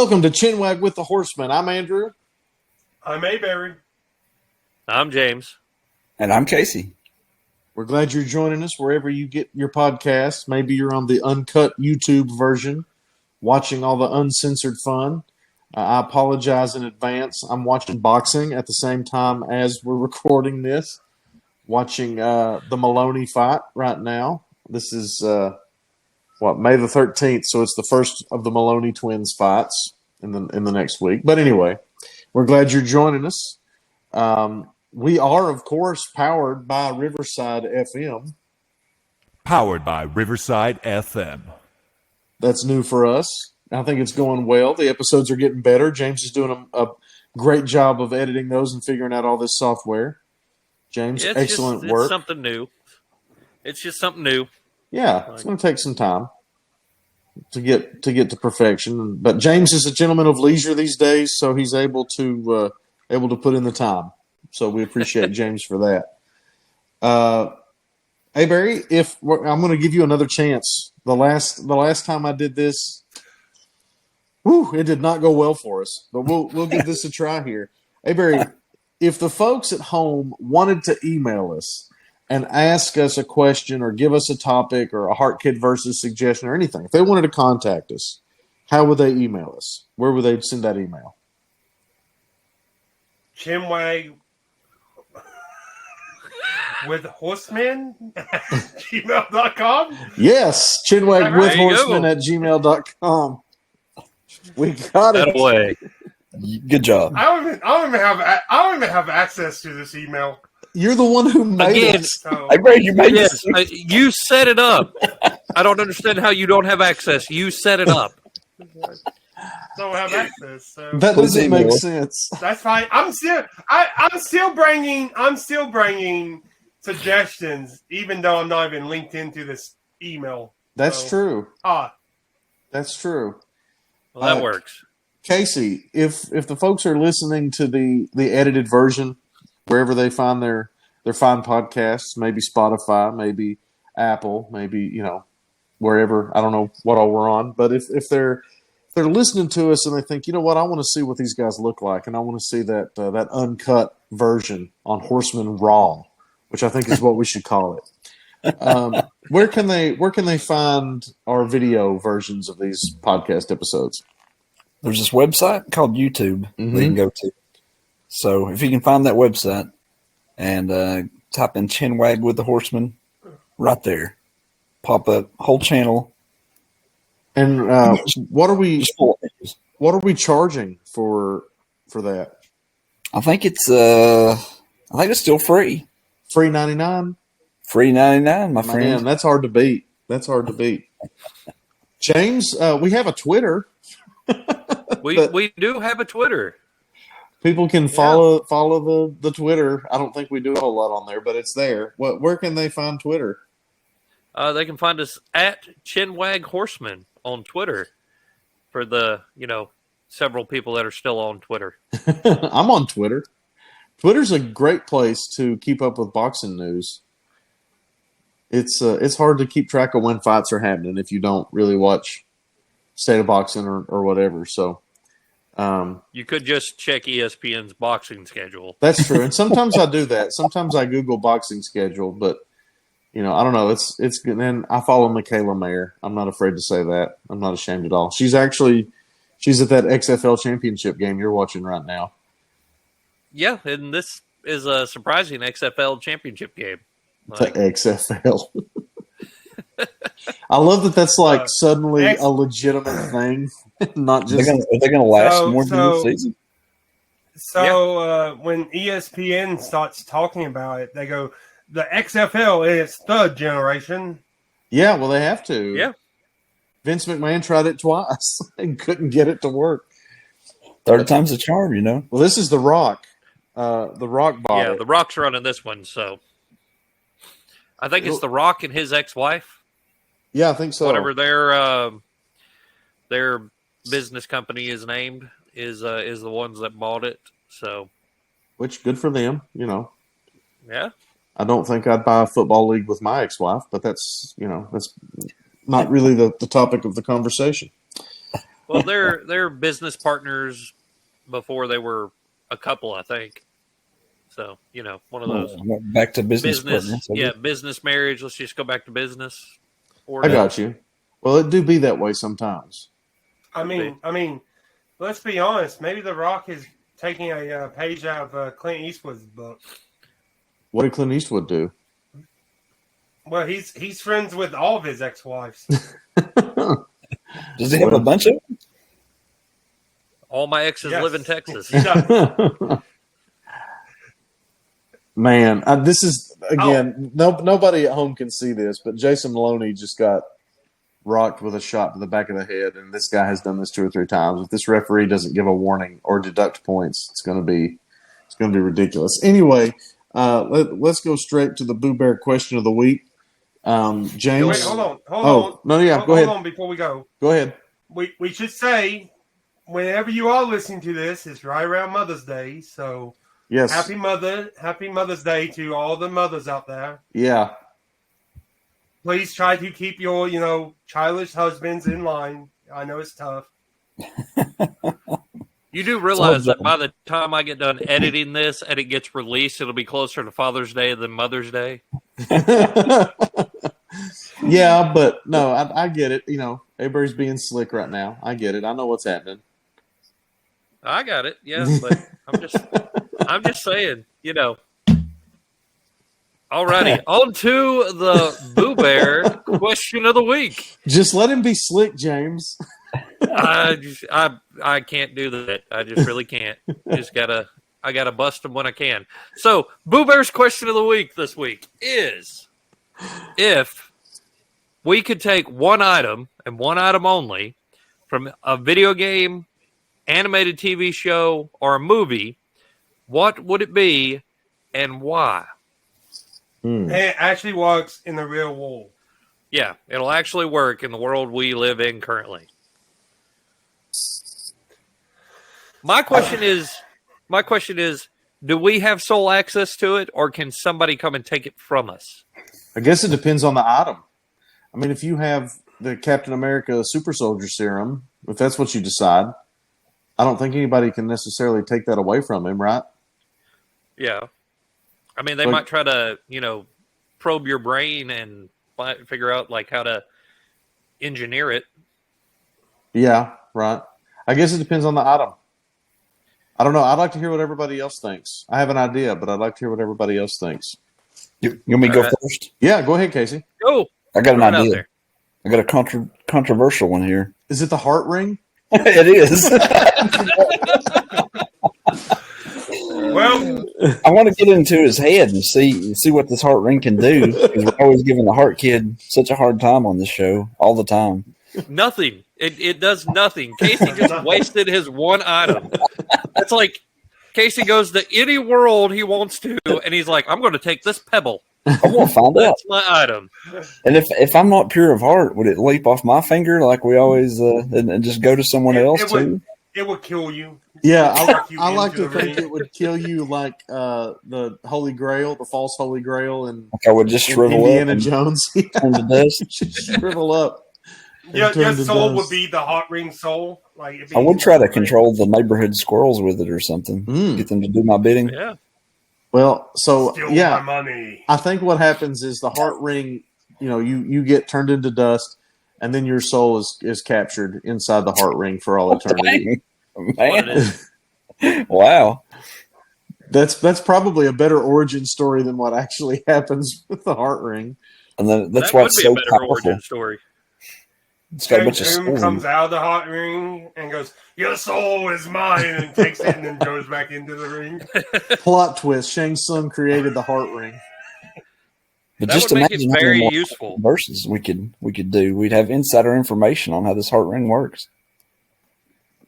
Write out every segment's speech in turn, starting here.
Welcome to Chinwag with the Horsemen. I'm Andrew. I'm Mayberry. I'm James. And I'm Casey. We're glad you're joining us wherever you get your podcasts. Maybe you're on the uncut YouTube version, watching all the uncensored fun. I apologize in advance. I'm watching boxing at the same time as we're recording this. Watching the Maloney fight right now. This is, May the 13th, so it's the first of the Maloney twins fights in the next week. But anyway, we're glad you're joining us. We are, of course, powered by Riverside FM. Powered by Riverside FM. That's new for us. I think it's going well. The episodes are getting better. James is doing a great job of editing those and figuring out all this software. James, excellent work. It's something new. It's just something new. Yeah, it's going to take some time to get to perfection. But James is a gentleman of leisure these days, so he's able to put in the time. So we appreciate James for that. Hey Barry, I'm going to give you another chance. The last time I did this, it did not go well for us. But we'll give this a try here. Hey Barry, if the folks at home wanted to email us and ask us a question or give us a topic or a Heart Kid Versus suggestion or anything, if they wanted to contact us, how would they email us? Where would they send that email? Chinwag with Horsemen at gmail.com. Yes, Chinwag with There you Horsemen go. at gmail.com. We got it. That away. Good job. I don't even have access to this email. You're the one who made Again, it. So Hey, Ray, you made Yes, this. you set it up. I don't understand how you don't have access. You set it up. don't have access. So That doesn't make Anymore. sense. that's fine. I'm still bringing suggestions, even though I'm not even linked into this email. That's So, true. That's true. Well, that works. Casey, if the folks are listening to the edited version, wherever they find their fine podcasts, maybe Spotify, maybe Apple, maybe, wherever, I don't know what all we're on, but if they're listening to us and they think, you know what, I want to see what these guys look like, and I want to see that uncut version on Horsemen Raw, which I think is what we should call it. Where can they find our video versions of these podcast episodes? There's this website called YouTube that you can go to. So if you can find that website and type in Chinwag with the Horsemen, right there, pop up whole channel. And what are we Just 4 pages. what are we charging for that? I think it's still free. Free 99? Free 99, my friend. Man, that's hard to beat. James, we have a Twitter. We do have a Twitter. People can follow the Twitter. I don't think we do a whole lot on there, but it's there. Where can they find Twitter? They can find us at Chinwag Horseman on Twitter for the, several people that are still on Twitter. I'm on Twitter. Twitter's a great place to keep up with boxing news. It's hard to keep track of when fights are happening if you don't really watch State of Boxing or whatever. So You could just check ESPN's boxing schedule. that's true. And sometimes I do that. Sometimes I Google boxing schedule, but I don't know. It's good. And I follow Michaela Mayer. I'm not afraid to say that. I'm not ashamed at all. She's at that XFL championship game you're watching right now. Yeah, and this is a surprising XFL championship game. The XFL. I love that that's suddenly a legitimate thing, not just. Are they going to last So- more than so- this season? So when ESPN starts talking about it, they go, the XFL is third generation. Yeah, well, they have to. Yeah. Vince McMahon tried it twice and couldn't get it to work. Third time's a charm, Well, this is The Rock. The Rock bought Yeah, it. The Rock's running this one, so I think it's The Rock and his ex-wife. Yeah, I think so. Whatever their business company is named is the ones that bought it. So, Which, good for them, yeah. I don't think I'd buy a football league with my ex-wife, but that's not really the topic of the conversation. Well, they're business partners before they were a couple, I think. So, one of those Back to business business, partners. business marriage. Let's just go back to business. I got you. Well, it do be that way sometimes. I mean, let's be honest. Maybe The Rock is taking a page out of Clint Eastwood's book. What did Clint Eastwood do? Well, he's friends with all of his ex-wives. Does he have a bunch of them? All my exes Yes. live in Texas. He does. Man, this is, again, nobody at home can see this, but Jason Maloney just got rocked with a shot to the back of the head, and this guy has done this 2 or 3 times. If this referee doesn't give a warning or deduct points, it's going to be ridiculous. Anyway, let's go straight to the Boo Bear question of the week. James, Wait, hold on. No, yeah, go ahead. Hold on before we go. Go ahead. We should say, whenever you are listening to this, it's right around Mother's Day, so Yes. Happy Mother's Day to all the mothers out there. Yeah. Please try to keep your, childish husbands in line. I know it's tough. You do realize that by the time I get done editing this and it gets released, it'll be closer to Father's Day than Mother's Day. Yeah, but no, I get it. Everybody's being slick right now. I get it. I know what's happening. I got it. Yeah, but I'm just saying, Alrighty, on to the Boo Bear question of the week. Just let him be slick, James. I can't do that. I just really can't. I gotta bust him when I can. So, Boo Bear's question of the week this week is: if we could take one item and one item only from a video game, animated TV show, or a movie, what would it be and why? It actually works in the real world. Yeah, it'll actually work in the world we live in currently. My question is, do we have sole access to it, or can somebody come and take it from us? I guess it depends on the item. I mean, if you have the Captain America Super Soldier Serum, if that's what you decide, I don't think anybody can necessarily take that away from him, right? Yeah. I mean, they might try to, probe your brain and figure out, how to engineer it. Yeah, right. I guess it depends on the item. I don't know. I'd like to hear what everybody else thinks. I have an idea, but I'd like to hear what everybody else thinks. You want me to go first? Yeah, go ahead, Casey. Go. I got an idea. I got a controversial one here. Is it the heart ring? It is. Well, I want to get into his head and see what this heart ring can do. Because we're always giving the heart kid such a hard time on this show all the time. Nothing. It does nothing. Casey just wasted his one item. It's like Casey goes to any world he wants to, and he's like, I'm going to take this pebble. I'm going to find out. That's my item. And if I'm not pure of heart, would it leap off my finger like we always and just go to someone else too? It would kill you. Yeah, You I like into to the think ring. it would kill you like the Holy Grail, the false Holy Grail, and Like I would just shrivel up Indiana and Jones. turn to dust. Shrivel up. Your turn to soul dust. would be the heart ring soul. I would try to control the neighborhood squirrels with it or something. Get them to do my bidding. Yeah. Well, so Steal yeah, my money. I think what happens is the heart ring. You get turned into dust, and then your soul is captured inside the heart ring for all eternity. Man. Wow. That's probably a better origin story than what actually happens with the heart ring. And then that's that why would it's be so a better powerful. origin story. It's got a And bunch of Doom souls in comes it. out of the heart ring and goes, "Your soul is mine," and takes it and then goes back into the ring. Plot twist: Shang Tsung created the heart ring. But That just would make it imagine how very many more useful. verses we could do. We'd have insider information on how this heart ring works.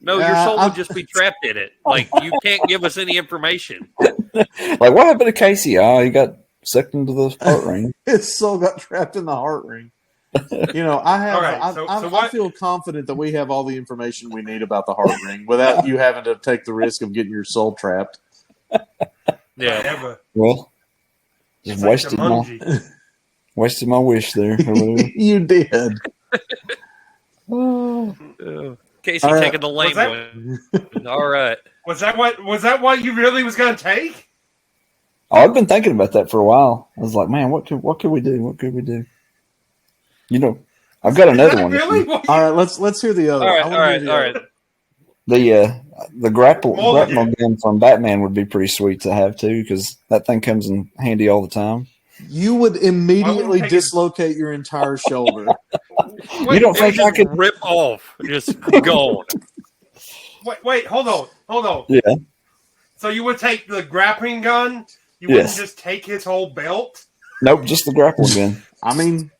No, your soul would just be trapped in it. Like, you can't give us any information. Like what happened to Casey? Oh, he got sucked into the heart ring. His soul got trapped in the heart ring. I have. All right, I what- feel confident that we have all the information we need about the heart ring without you having to take the risk of getting your soul trapped. Yeah. Ever. Well, just It's like wasted Jumanji. my wish there. or whatever. You did. Casey, Casey All right. taking the lame one. All right. Was that what you really was going to take? Oh, I've been thinking about that for a while. I was like, man, what could we do? What could we do? You know, I've got another one. Really? What All right, let's hear the other. All right. one. I All wanna right. hear All the right. other. The grapple Mulligan. gun from Batman would be pretty sweet to have too, because that thing comes in handy all the time. You would immediately take it- dislocate your entire shoulder. You don't It think I just could? rip off? Just gone. Wait, hold on. Yeah. So you would take the grappling gun? You wouldn't Yes. just take his whole belt? Nope, just the grapple gun. I mean,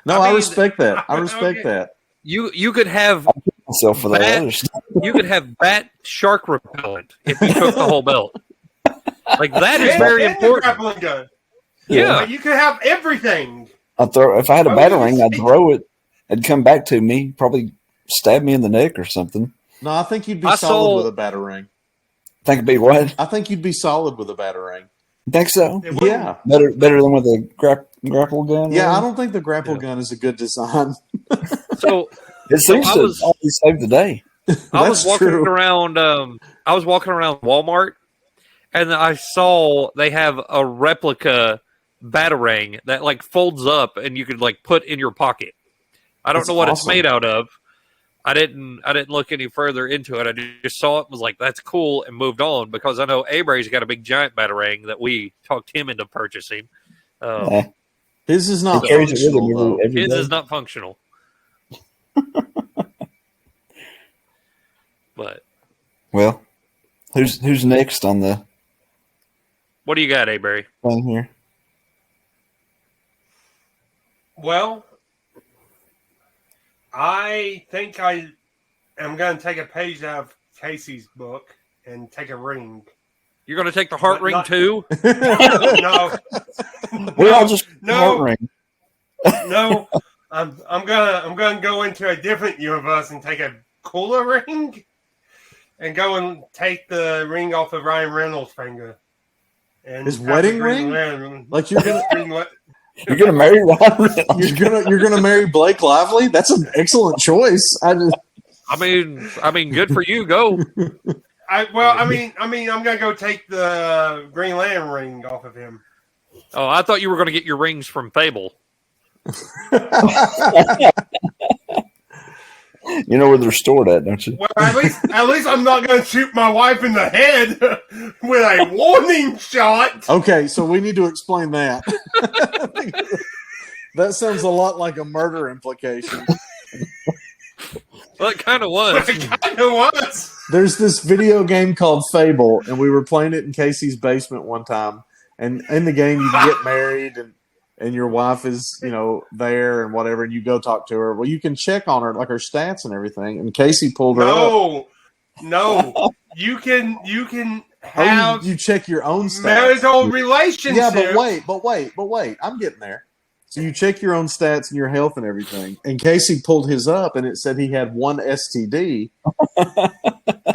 no, I I mean, respect that. I respect okay. that. You could have Myself for that Bat- other stuff. you could have bat shark repellent if you took the whole belt. Like that is And- very and the important. grappling gun. Yeah. But you could have everything. If I had a Why would you battering, I'd take- throw it. It'd come back to me, probably stab me in the neck or something. No, I think you'd be I solid saw- with a batarang. Think it'd be what? I think you'd be solid with a batarang. Think so? It wouldn't- Yeah. Better than with a grapple gun. Yeah, I really? don't think the grapple gun is a good design. So It seems I to was- always save the day. I was That's walking true. around. I was walking around Walmart, and I saw they have a replica batarang that like folds up, and you could like put in your pocket. I don't That's know what it's awesome. made out of. I didn't look any further into it. I just saw it, was like, that's cool, and moved on because I know Abray's got a big giant batarang that we talked him into purchasing. Yeah. His is He not carries it with functional, him though. every His day. is not functional. But Well, who's next on the what do you got, Abrey? thing here? Well, I think I am going to take a page out of Casey's book and take a ring. You're going to take the heart But ring not- too? No, We all just no. heart ring. no. I'm gonna go into a different universe and take a cooler ring, and go and take the ring off of Ryan Reynolds' finger. And His have wedding the Green ring? Lantern- Like you're gonna Green La- You're gonna marry Ryan Reynolds. you're gonna marry Blake Lively? That's an excellent choice. I mean, good for you. Go. I'm gonna go take the Green Lantern ring off of him. Oh, I thought you were going to get your rings from Fable. You know where they're stored at, don't you? Well, at least I'm not gonna shoot my wife in the head with a warning shot. Okay, so we need to explain that. That sounds a lot like a murder implication. Well, it kind of was. It kind of was. There's this video game called Fable, and we were playing it in Casey's basement one time. And in the game, you can get married, and your wife is, there and whatever, and you go talk to her. Well, you can check on her, like her stats and everything. And Casey pulled her up. No. You can Oh, have you check your own stats. marital relationships. Yeah, but wait. I'm getting there. So you check your own stats and your health and everything. And Casey pulled his up, and it said he had one STD.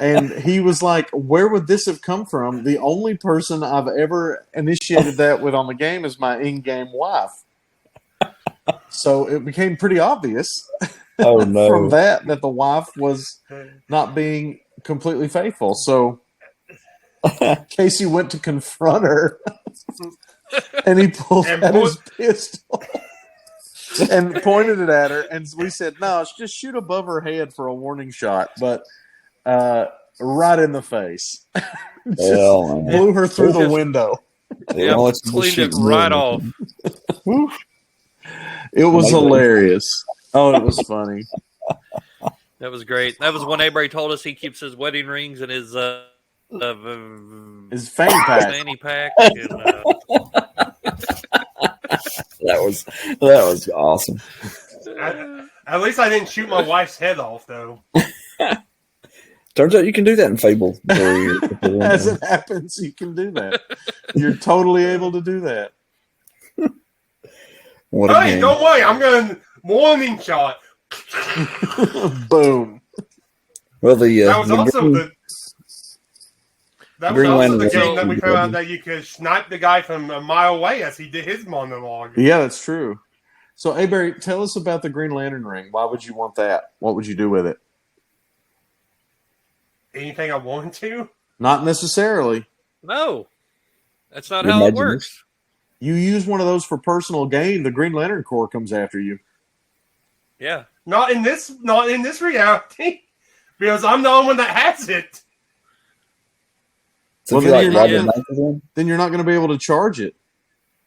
And he was like, where would this have come from? The only person I've ever initiated that with on the game is my in-game wife. So it became pretty obvious Oh no! from that the wife was not being completely faithful. So Casey went to confront her, and he pulled And out his pistol and pointed it at her. And we said, no, just shoot above her head for a warning shot, but right in the face. Just Hell, man. blew her through the Just- window. Yeah, Well, it's cleaned it shooting right moving. off. It was Amazing. hilarious. Oh, it was funny. That was great. That was when Abrey told us he keeps his wedding rings in his His fanny pack. fanny pack. And, That was awesome. At least I didn't shoot my wife's head off, though. Turns out you can do that in Fable. As it happens, you can do that. You're totally able to do that. What a Hey, game. don't worry. I'm going to warning shot. Boom. Well, the That was also green- the. That was Green also Lantern the was game that we also found out good. that you could snipe the guy from a mile away as he did his monologue. Yeah, that's true. So, Barry, tell us about the Green Lantern ring. Why would you want that? What would you do with it? anything I want to. Not necessarily. No, that's not Your how it imagination. works. You use one of those for personal gain, the Green Lantern Corps comes after you. Yeah. Not in this reality, because I'm the only one that has it. So Well, if then you you're like not robbing gonna- bank with one, Then you're not going to be able to charge it.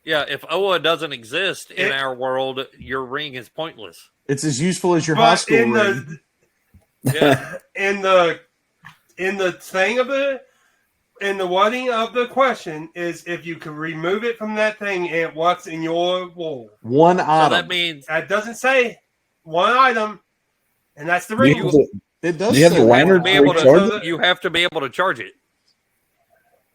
Yeah, if Oa doesn't exist in It- our world, your ring is pointless. It's as useful as your high But school in ring. Yeah. in the thing of it, in the wording of the question is if you can remove it from that thing and what's in your wall. One So item. that means That doesn't say one item, and that's the do you ring. have the, It does do you have say the one lantern be item. able to recharge it? you have to be able to charge it.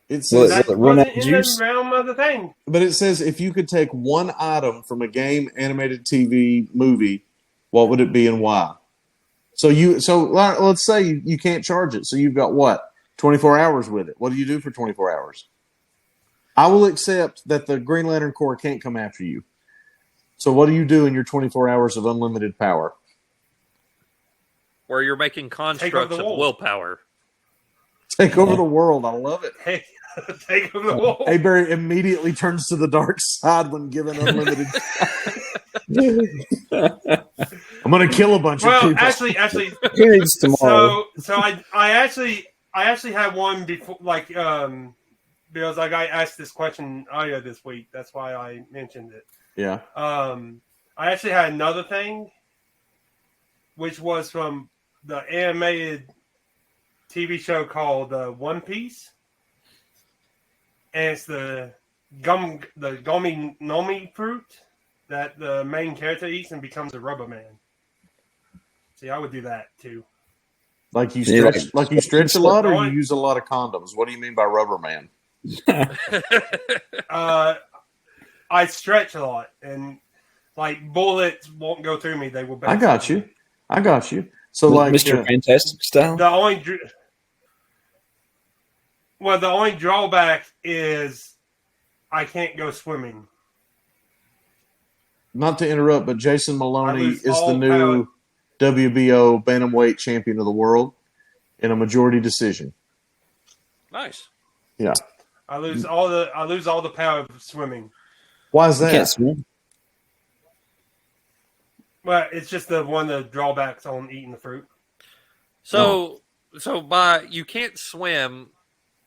It Will says, That it run out wasn't of in the juice? realm of the thing. but it says if you could take one item from a game, animated TV, movie, what would it be and why? So let's say you can't charge it. So you've got what? 24 hours with it. What do you do for 24 hours? I will accept that the Green Lantern Corps can't come after you. So what do you do in your 24 hours of unlimited power? Where you're making constructs of wall. willpower. Take over the world. I love it. Hey, take over the wall. Hey Barry immediately turns to the dark side when given unlimited. I'm going to kill a bunch of Well, people. actually, Who needs tomorrow? so I actually had one before, like, because like I asked this question earlier this week. That's why I mentioned it. Yeah. I actually had another thing, which was from the animated TV show called One Piece, and it's the gummy nomi fruit that the main character eats and becomes a rubber man. See, I would do that too. Like you Yeah, stretch a lot, or Right. you use a lot of condoms. What do you mean by rubber man? I stretch a lot, and like bullets won't go through me; they will. I got you. So Mr. Fantastic style? The only drawback is I can't go swimming. not to interrupt, but Jason Maloney lose is the all new WBO bantamweight champion of the world in a majority decision. Nice. Yeah. I lose all the power of swimming. Why is You can't that? swim. Well, it's just one of the drawbacks on eating the fruit. So by you can't swim,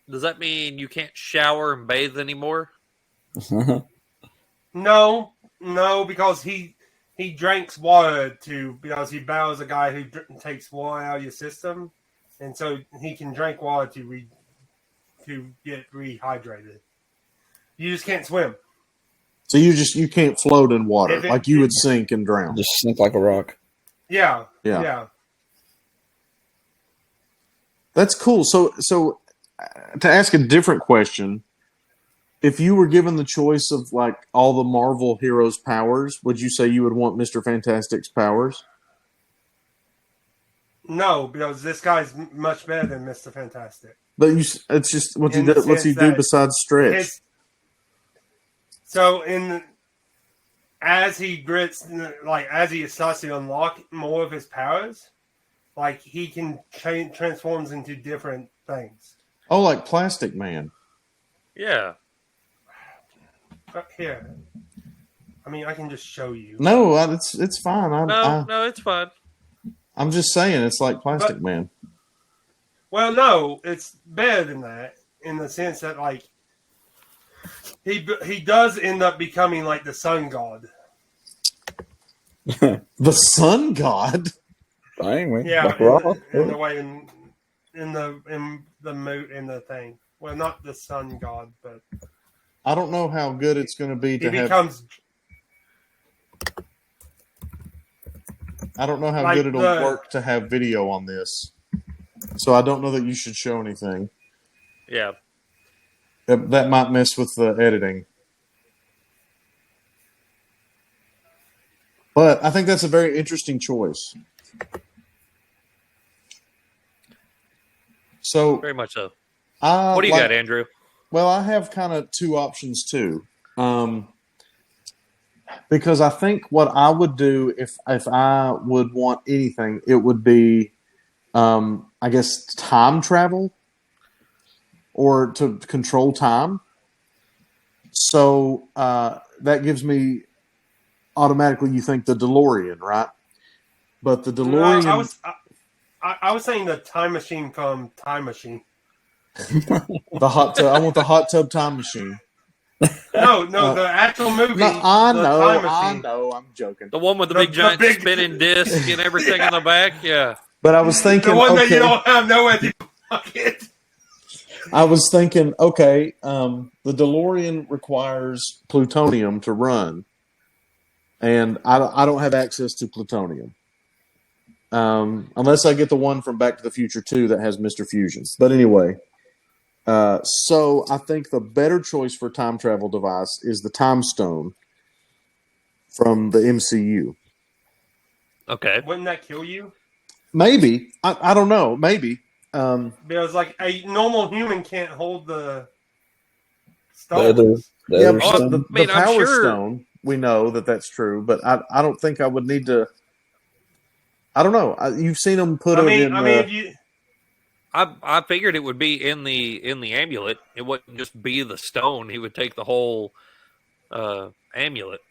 does that mean you can't shower and bathe anymore? No, because he drinks water because he battles a guy who takes water out of your system, and so he can drink water to get rehydrated. You just can't swim. So you can't float in water If it- like you would sink and drown. Just sink like a rock. Yeah. That's cool. So to ask a different question, if you were given the choice of like all the Marvel heroes' powers, would you say you would want Mr. Fantastic's powers? No, because this guy's much better than Mr. Fantastic. But it's just what's he In the do sense that besides stretch? As he starts to unlock more of his powers, like he can transforms into different things. Oh, like Plastic Man. Yeah. Here, I mean, I can just show you. No, it's fine. No, it's fine. I'm just saying it's like Plastic Man. Well, no, it's better than that in the sense that like he does end up becoming like the sun god. The Sun God. Dang, man. Yeah, Like rock. in the way in the thing. Well, not the sun god, but I don't know how good it's going to be he to have. becomes I don't know how like good it'll the- work to have video on this. So I don't know that you should show anything. Yeah. That might mess with the editing. But I think that's a very interesting choice. So Very much so. I What do you got, Andrew? Well, I have kind of two options too. Because I think what I would do if I would want anything, it would be I guess time travel or to control time. So that gives me automatically you think the DeLorean, right? But the No, DeLorean, I was saying the time machine from Time Machine. the hot tub. I want the hot tub time machine. No, the actual movie. No, I the know, Time I Machine. know. I'm joking. The one with the The- big the giant big- spinning disc and everything in the back. Yeah. But I was thinking, The one that okay, you don't have nowhere to fuck it. I was thinking, okay, the DeLorean requires plutonium to run, and I don't have access to plutonium. Unless I get the one from Back to the Future 2 that has Mr. Fusion. But anyway, so I think the better choice for time travel device is the Time Stone from the MCU. Okay. Wouldn't that kill you? Maybe. I don't know. Maybe. Because like a normal human can't hold the The other, stones. the Yeah, other but stone. the I mean, I'm Power sure- Stone, we know that's true, but I don't think I would need to. I don't know. You've seen them put I it mean, in. if you I figured it would be in the amulet. It wouldn't just be the stone. He would take the whole amulet.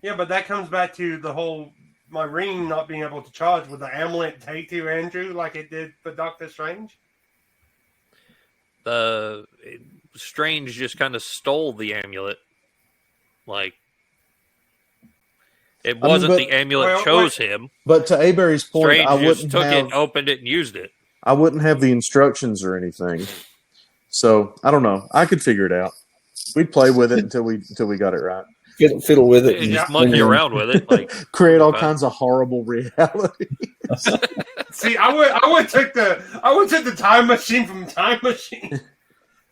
yeah, but that comes back to the whole my ring not being able to charge. Would the amulet take to Andrew like it did for Doctor Strange? Strange just kind of stole the amulet. Like it mean, wasn't but- the amulet Well, chose him. But to Aberry's point, Strange I just wouldn't took have. it, opened it, and used it. I wouldn't have the instructions or anything. So I don't know. I could figure it out. We'd play with it until we got it right. Fiddle with it. And Yeah. just monkey around with it. Like Create all Fine. kinds of horrible reality. See, I would take the time machine from Time Machine.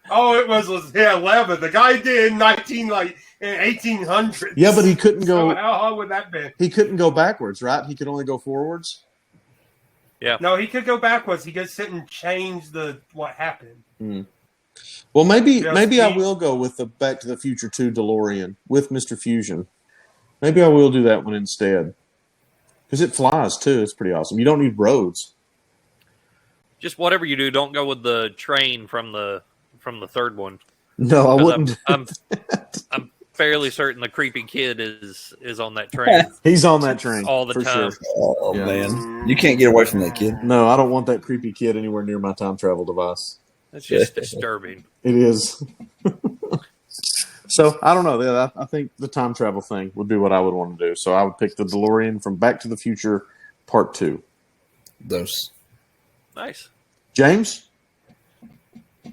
Oh, it was leather. The guy did in 1800s. Yeah, but he couldn't So go. how hard would that be? He couldn't go backwards, right? He could only go forwards. No, he could go backwards. He could sit and change what happened. Well, maybe Yeah, I he- will go with the Back to the Future 2 DeLorean with Mr. Fusion. Maybe I will do that one instead. Because it flies, too. It's pretty awesome. You don't need roads. just whatever you do, don't go with the train from the third one. No, I 'Cause wouldn't. I'm fairly certain the creepy kid is on that train He's on that train. all the for time. Sure. Oh, Yeah. man. You can't get away from that kid. No, I don't want that creepy kid anywhere near my time travel device. That's just disturbing. It is. So, I don't know. Yeah, I think the time travel thing would be what I would want to do. So, I would pick the DeLorean from Back to the Future Part 2. Those. Nice. James?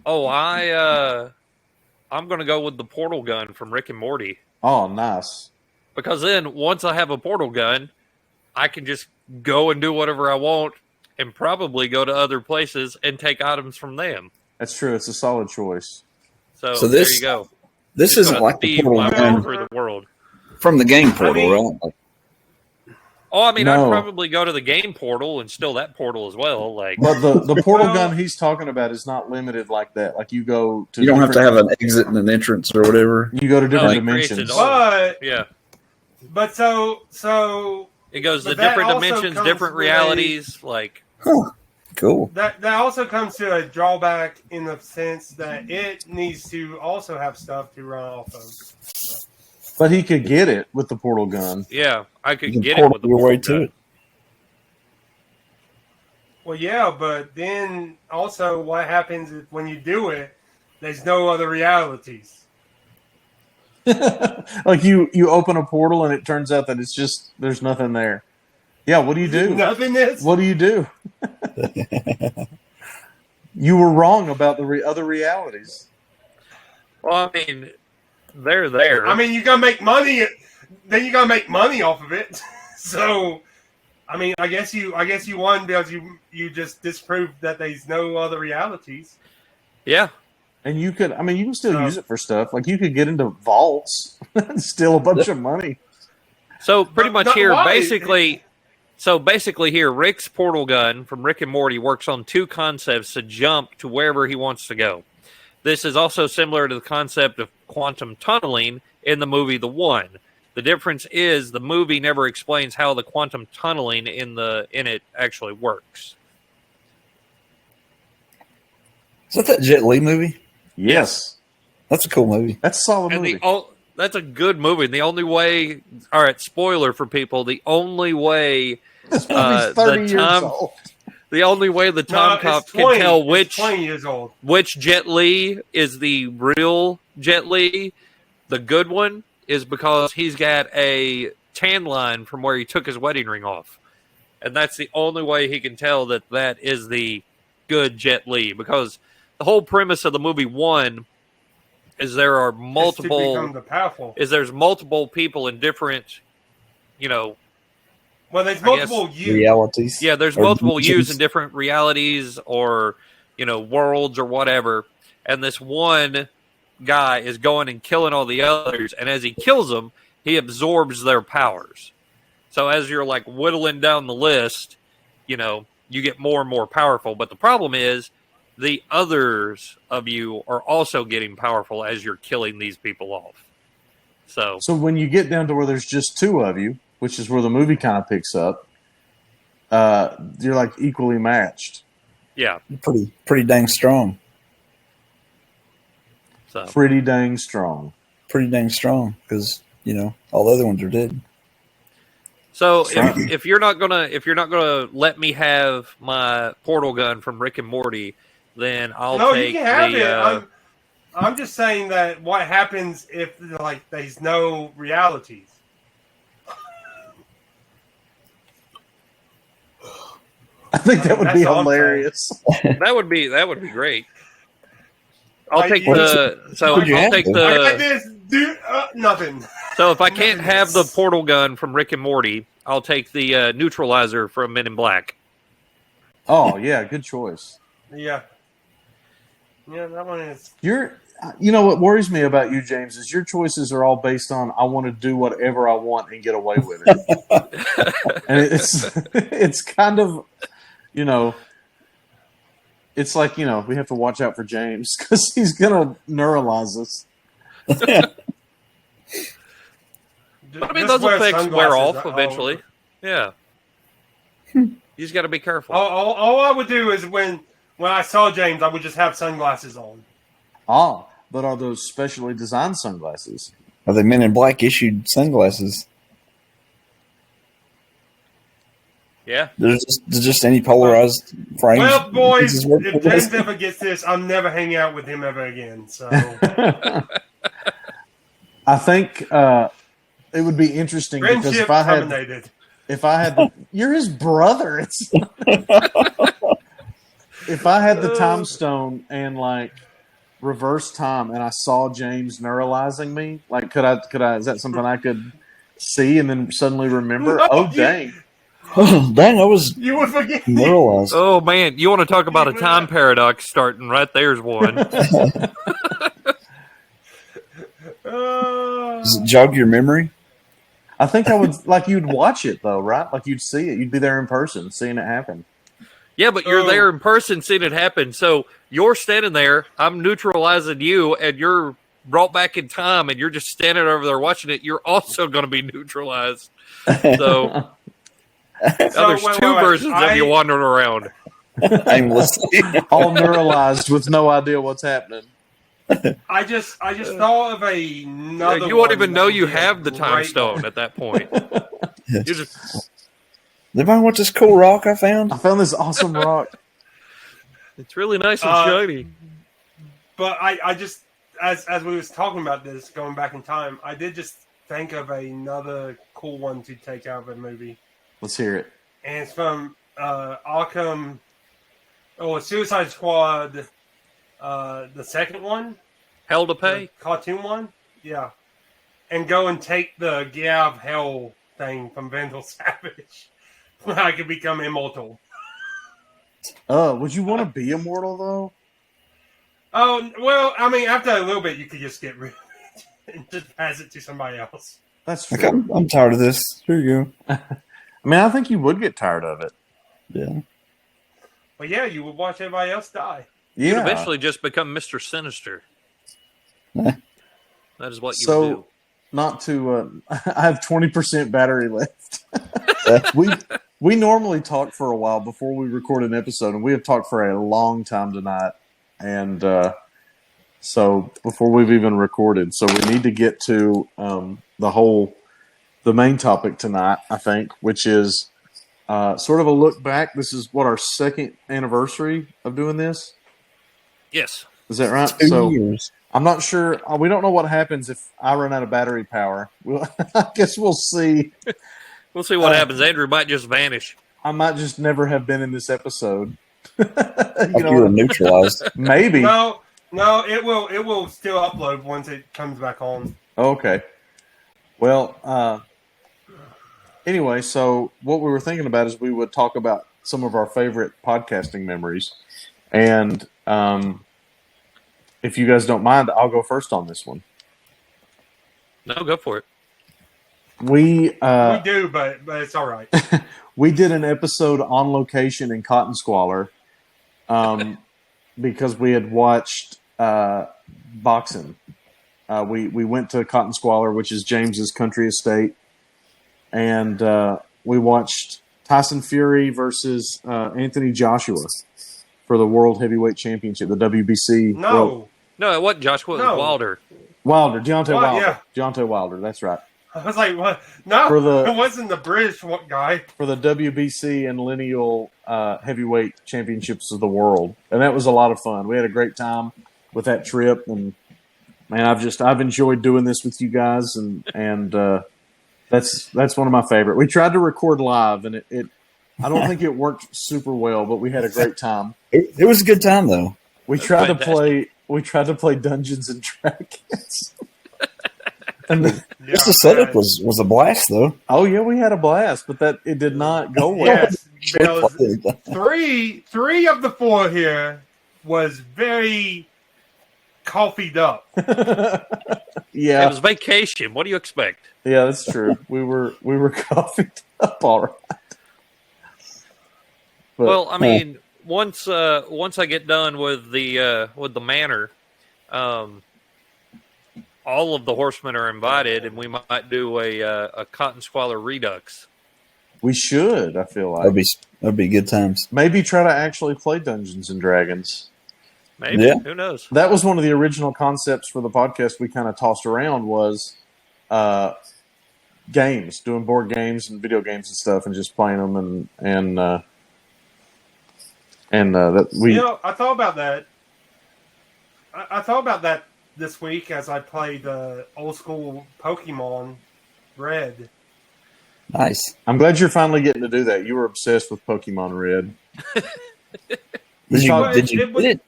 Oh, I'm going to go with the portal gun from Rick and Morty. Oh, nice. Because then once I have a portal gun, I can just go and do whatever I want and probably go to other places and take items from them. That's true. It's a solid choice. So, So there this- you go. This Just isn't gonna like the thieve portal my way gun through the world. from the game portal, mean- right? Oh, I mean, No. I'd probably go to the game portal and steal that portal as well. Like, But the portal Well- gun he's talking about is not limited like that. Like, you go to You don't have to different- have an exit and an entrance or whatever. You go to different it creates dimensions. its own. But yeah, so it goes to But that different also dimensions, comes different with realities. Like, Huh. Cool. that also comes to a drawback in the sense that it needs to also have stuff to run off of. But he could get it with the portal gun. yeah, I could You can get it portal with the your way portal to gun. it. Well, yeah, but then also what happens is when you do it, there's no other realities. Like you open a portal and it turns out that it's just there's nothing there. Yeah, what do you do? Nothingness. What do you do? You were wrong about the other realities. Well, I mean, they're there. I mean, you gotta make money. Then you gotta make money off of it. So, I mean, I guess you won because you just disproved that there's no other realities. yeah. And you could, you can still use it for stuff. Like you could get into vaults and steal a bunch of money. So pretty But much here, why? basically here, Rick's portal gun from Rick and Morty works on two concepts to jump to wherever he wants to go. This is also similar to the concept of quantum tunneling in the movie The One. The difference is the movie never explains how the quantum tunneling in it actually works. Is that Jet Li movie? Yes. That's a cool movie. That's a solid And movie. that's a good movie. And the only way, all right, spoiler for people, the only way This movie's 30 years old. the only way the Tom No, Cop it's can 20. tell It's which 20 years old. Jet Li is the real Jet Li, the good one, is because he's got a tan line from where he took his wedding ring off. And that's the only way he can tell that that is the good Jet Li, because the whole premise of the movie one is there are It's to multiple become the powerful. there's multiple people in different, Well, there's I multiple you. Realities. yeah, there's Or multiple yous dimensions. in different realities or worlds or whatever, and this one guy is going and killing all the others, and as he kills them, he absorbs their powers. So as you're like whittling down the list, you get more and more powerful. But the problem is the others of you are also getting powerful as you're killing these people off. So when you get down to where there's just two of you, which is where the movie kind of picks up, you're like equally matched. yeah, Pretty dang strong. so Pretty dang strong. Pretty dang strong because all the other ones are dead. So Right. if you're not gonna let me have my portal gun from Rick and Morty, then I'll No, take you can have the. it. I'm just saying that what happens if there's no realities. I think that would That's be all I'm hilarious. That would be great. I'll Like, take you- the. So Would you I'll have take to? I got the. this, dude. Nothing. So if I can't have the portal gun from Rick and Morty, I'll take the neutralizer from Men in Black. Oh yeah, good choice. Yeah. Yeah, that one is. What worries me about you, James, is your choices are all based on I want to do whatever I want and get away with it. And it's kind of, it's like, we have to watch out for James because he's going to neuralize us. But I mean, those effects wear off eventually. Yeah. You just got to be careful. All I would do is when I saw James, I would just have sunglasses on. But are those specially designed sunglasses? Are they Men in Black issued sunglasses? Yeah. There's just any polarized frames. Well, boys, This is what- if James ever gets this, I'm never hanging out with him ever again. So I think it would be interesting because friendship terminated. you're his brother. If I had the time stone and reverse time and I saw James neuralizing me, could I, is that something I could see and then suddenly remember? No, Oh, dang. Dang, I was You would forget. neuralized. Oh man, you want to talk about a time paradox starting? Right there's one. Does it jog your memory? I think I would, you'd watch it though, right? You'd see it. You'd be there in person, seeing it happen. Yeah, but you're there in person seeing it happen. So you're standing there, I'm neutralizing you, and you're brought back in time, and you're just standing over there watching it. You're also going to be neutralized. So, there's two versions of you wandering around. Aimlessly. All neuralized with no idea what's happening. I just thought of another. You won't one even that know would you be a have the time great stone at that point. You just, Anybody want this cool rock I found? I found this awesome rock. it's really nice and shiny. But I just, as we was talking about this, going back in time, I did just think of another cool one to take out of a movie. Let's hear it. And it's from Suicide Squad, the second one. Hell to pay? The cartoon one? Yeah. And go and take the Gav Hell thing from Vandal Savage. I could become immortal. Would you want to be immortal though? Oh, well, I mean, after a little bit, you could just get rid of it and just pass it to somebody else. That's Like, true. I'm tired of this. Here you go. I mean, I think you would get tired of it. Yeah. But yeah, you would watch everybody else die. You'd Yeah. eventually just become Mr. Sinister. Eh. That is what you So- would do. Not to. I have 20% battery left. we normally talk for a while before we record an episode, and we have talked for a long time tonight. and so before we've even recorded, so we need to get to the main topic tonight, I think, which is sort of a look back. This is what, our second anniversary of doing this. Yes. Is that right? 2 years. I'm not sure. We don't know what happens if I run out of battery power. I guess we'll see. We'll see what happens. Andrew might just vanish. I might just never have been in this episode. You were neutralized. Maybe. No, it will still upload once it comes back on. Okay. Well, anyway, so what we were thinking about is we would talk about some of our favorite podcasting memories. And if you guys don't mind, I'll go first on this one. No, go for it. We do, but it's all right. We did an episode on location in Cotton Squalor because we had watched boxing. We went to Cotton Squalor, which is James's country estate, and we watched Tyson Fury versus Anthony Joshua for the World Heavyweight Championship, the WBC. No, it wasn't Joshua. It was Wilder. Deontay Wilder. Yeah. Deontay Wilder, that's right. I was like, what? No, it wasn't the British guy. For the WBC and lineal heavyweight championships of the world. And that was a lot of fun. We had a great time with that trip. And, man, I've enjoyed doing this with you guys. And that's one of my favorite. We tried to record live, and it I don't think it worked super well, but we had a great time. It was a good time, though. We tried to play Dungeons and Dragons. Just the setup was a blast, though. Oh yeah, we had a blast, but it did not go well. Yes, because three of the four here was very coffeeed up. Yeah, it was vacation. What do you expect? Yeah, that's true. We were coffeed up, all right. But, well, I mean, once I get done with the manor, all of the horsemen are invited, and we might do a Cotton Squalor Redux. We should. I feel like that'd be good times. Maybe try to actually play Dungeons and Dragons. Maybe. Yeah. Who knows? That was one of the original concepts for the podcast we kind of tossed around was games, doing board games and video games and stuff, and just playing them and that we. I thought about that. I thought about that this week as I played the old school Pokemon Red. Nice. I'm glad you're finally getting to do that. You were obsessed with Pokemon Red. Did you get it?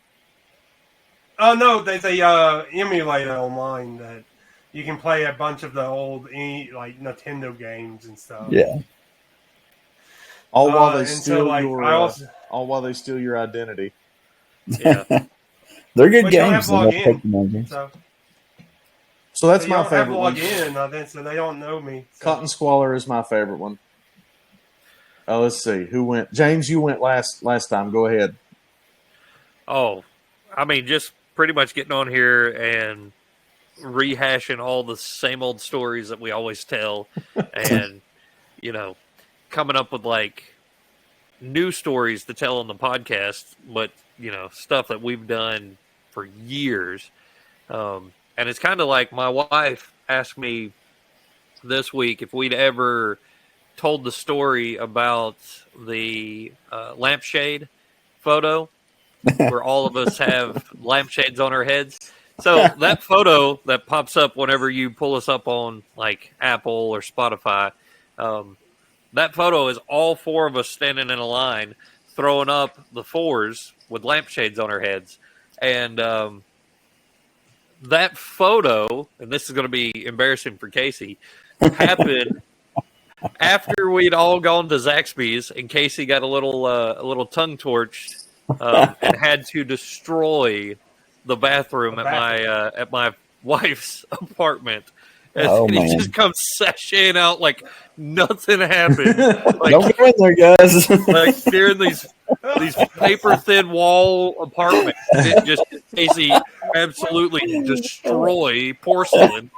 Oh no, there's a emulator online that you can play a bunch of the old like Nintendo games and stuff. Yeah. All while they steal your identity. Yeah. They're good Don't games. have to log in, so that's my favorite one. one. They don't have to log in, so they don't know me. So. Cotton Squalor is my favorite one. Let's see. Who went? James, you went last time. Go ahead. Oh, I mean, just pretty much getting on here and rehashing all the same old stories that we always tell and, coming up with, like, new stories to tell on the podcast, but, stuff that we've done for years. And it's kind of like my wife asked me this week if we'd ever told the story about the lampshade photo where all of us have lampshades on our heads. So that photo that pops up whenever you pull us up on like Apple or Spotify, that photo is all four of us standing in a line throwing up the fours with lampshades on our heads. And that photo, and this is going to be embarrassing for Casey, happened after we'd all gone to Zaxby's, and Casey got a little tongue torched and had to destroy the bathroom at my wife's apartment. And he just comes sashaying out like nothing happened. Like, don't go in there, guys. Like they're in these paper thin wall apartments. It just Casey absolutely destroy porcelain.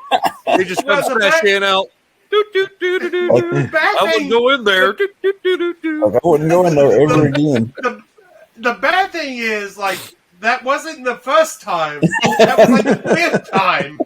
He just comes sashaying out. I wouldn't go in there. I wouldn't go in there ever again. The bad thing is, like, that wasn't the first time. That was like the fifth time.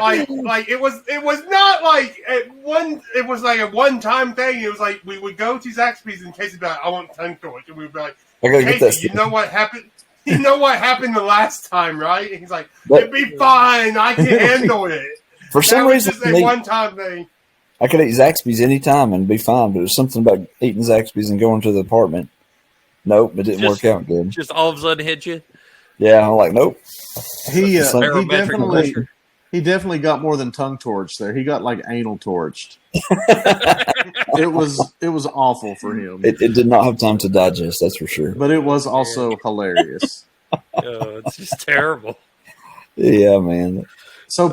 Like it was not like it was like a one-time thing. It was like we would go to Zaxby's and Casey'd be like, I want tongue torch, and we'd be like, I gotta get that. Casey, you know what happened? You know what happened the last time, right? And he's like, But- it'd be fine. I can handle it. For some That was reason, just a one-time thing. I could eat Zaxby's anytime and be fine, but there's something about eating Zaxby's and going to the apartment. Nope, it didn't work out good. Just all of a sudden hit you. Yeah, I'm like, nope. He Barometric pressure. he definitely got more than tongue torched there. He got like anal torched. It was awful for him, It did not have time to digest, that's for sure. but it was also hilarious. It's just terrible. Yeah, man. So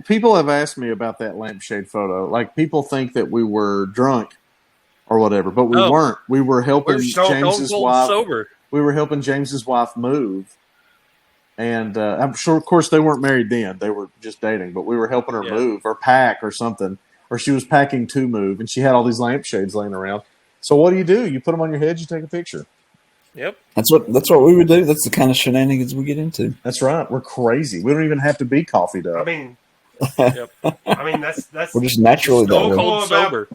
people have asked me about that lampshade photo. Like people think that we were drunk or whatever, but we No. weren't. We were helping We're so James's cold wife. sober. We were helping James's wife move, and I'm sure, of course, they weren't married then. They were just dating, but we were helping her Yeah. move or pack or something, or she was packing to move, and she had all these lampshades laying around. So what do? You put them on your head, you take a picture. Yep. That's what we would do. That's the kind of shenanigans we get into. That's right. We're crazy. We don't even have to be coffeeed I up. mean, Yep. that's We're just naturally that Stone way. Cold. Cold sober.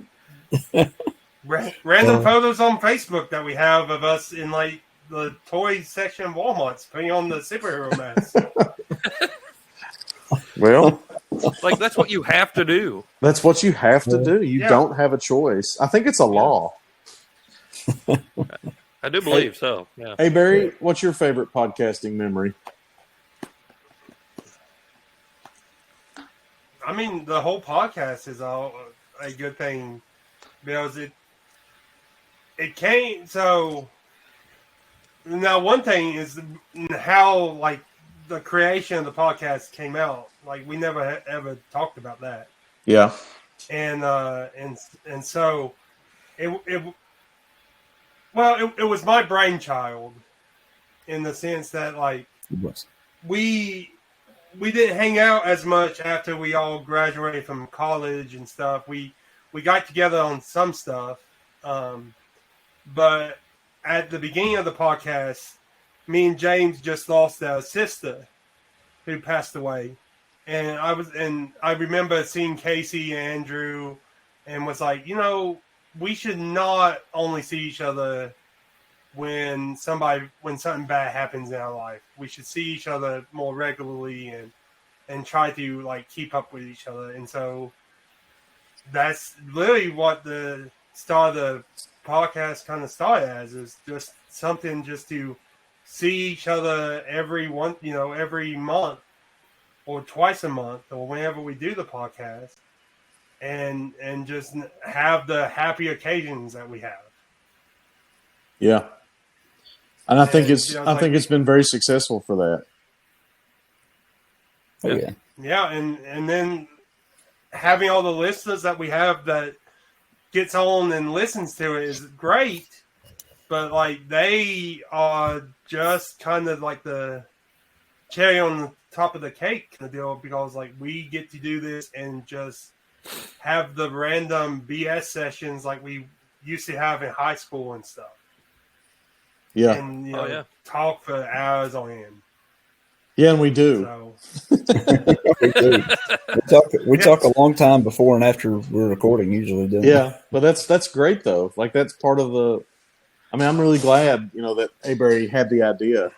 Random photos on Facebook that we have of us in like the toy section of Walmart's putting on the superhero mask. Well, Like that's what you have to do. that's what you have to do. You Yeah. don't have a choice. I think it's a law. I do believe so. Yeah. Hey, Barry, what's your favorite podcasting memory? I mean, the whole podcast is all a good thing because it came. So now, one thing is how like the creation of the podcast came out. Like we never ever talked about that, Yeah. and so it was my brainchild in the sense that like It was. we didn't hang out as much after we all graduated from college and stuff. We got together on some stuff, but at the beginning of the podcast, me and James just lost our sister who passed away, and I remember seeing Casey and Andrew, and was like, we should not only see each other when something bad happens in our life. We should see each other more regularly and try to like keep up with each other. And so that's literally what the start of the podcast kind of started as, is just something just to see each other every month or twice a month or whenever we do the podcast, and just have the happy occasions that we have. Yeah. And I think And, it's been very successful for that. Oh, yeah. Yeah, and then having all the listeners that we have that gets on and listens to it is great, but like they are just kind of like the cherry on the top of the cake kind of deal, because like we get to do this and just have the random BS sessions like we used to have in high school and stuff. Yeah. And yeah. talk for hours on end. Yeah, and we do. So We do. We talk a long time before and after we're recording, usually, don't we? Yeah, but that's great though. Like that's part of the. I mean, I'm really glad that Avery had the idea,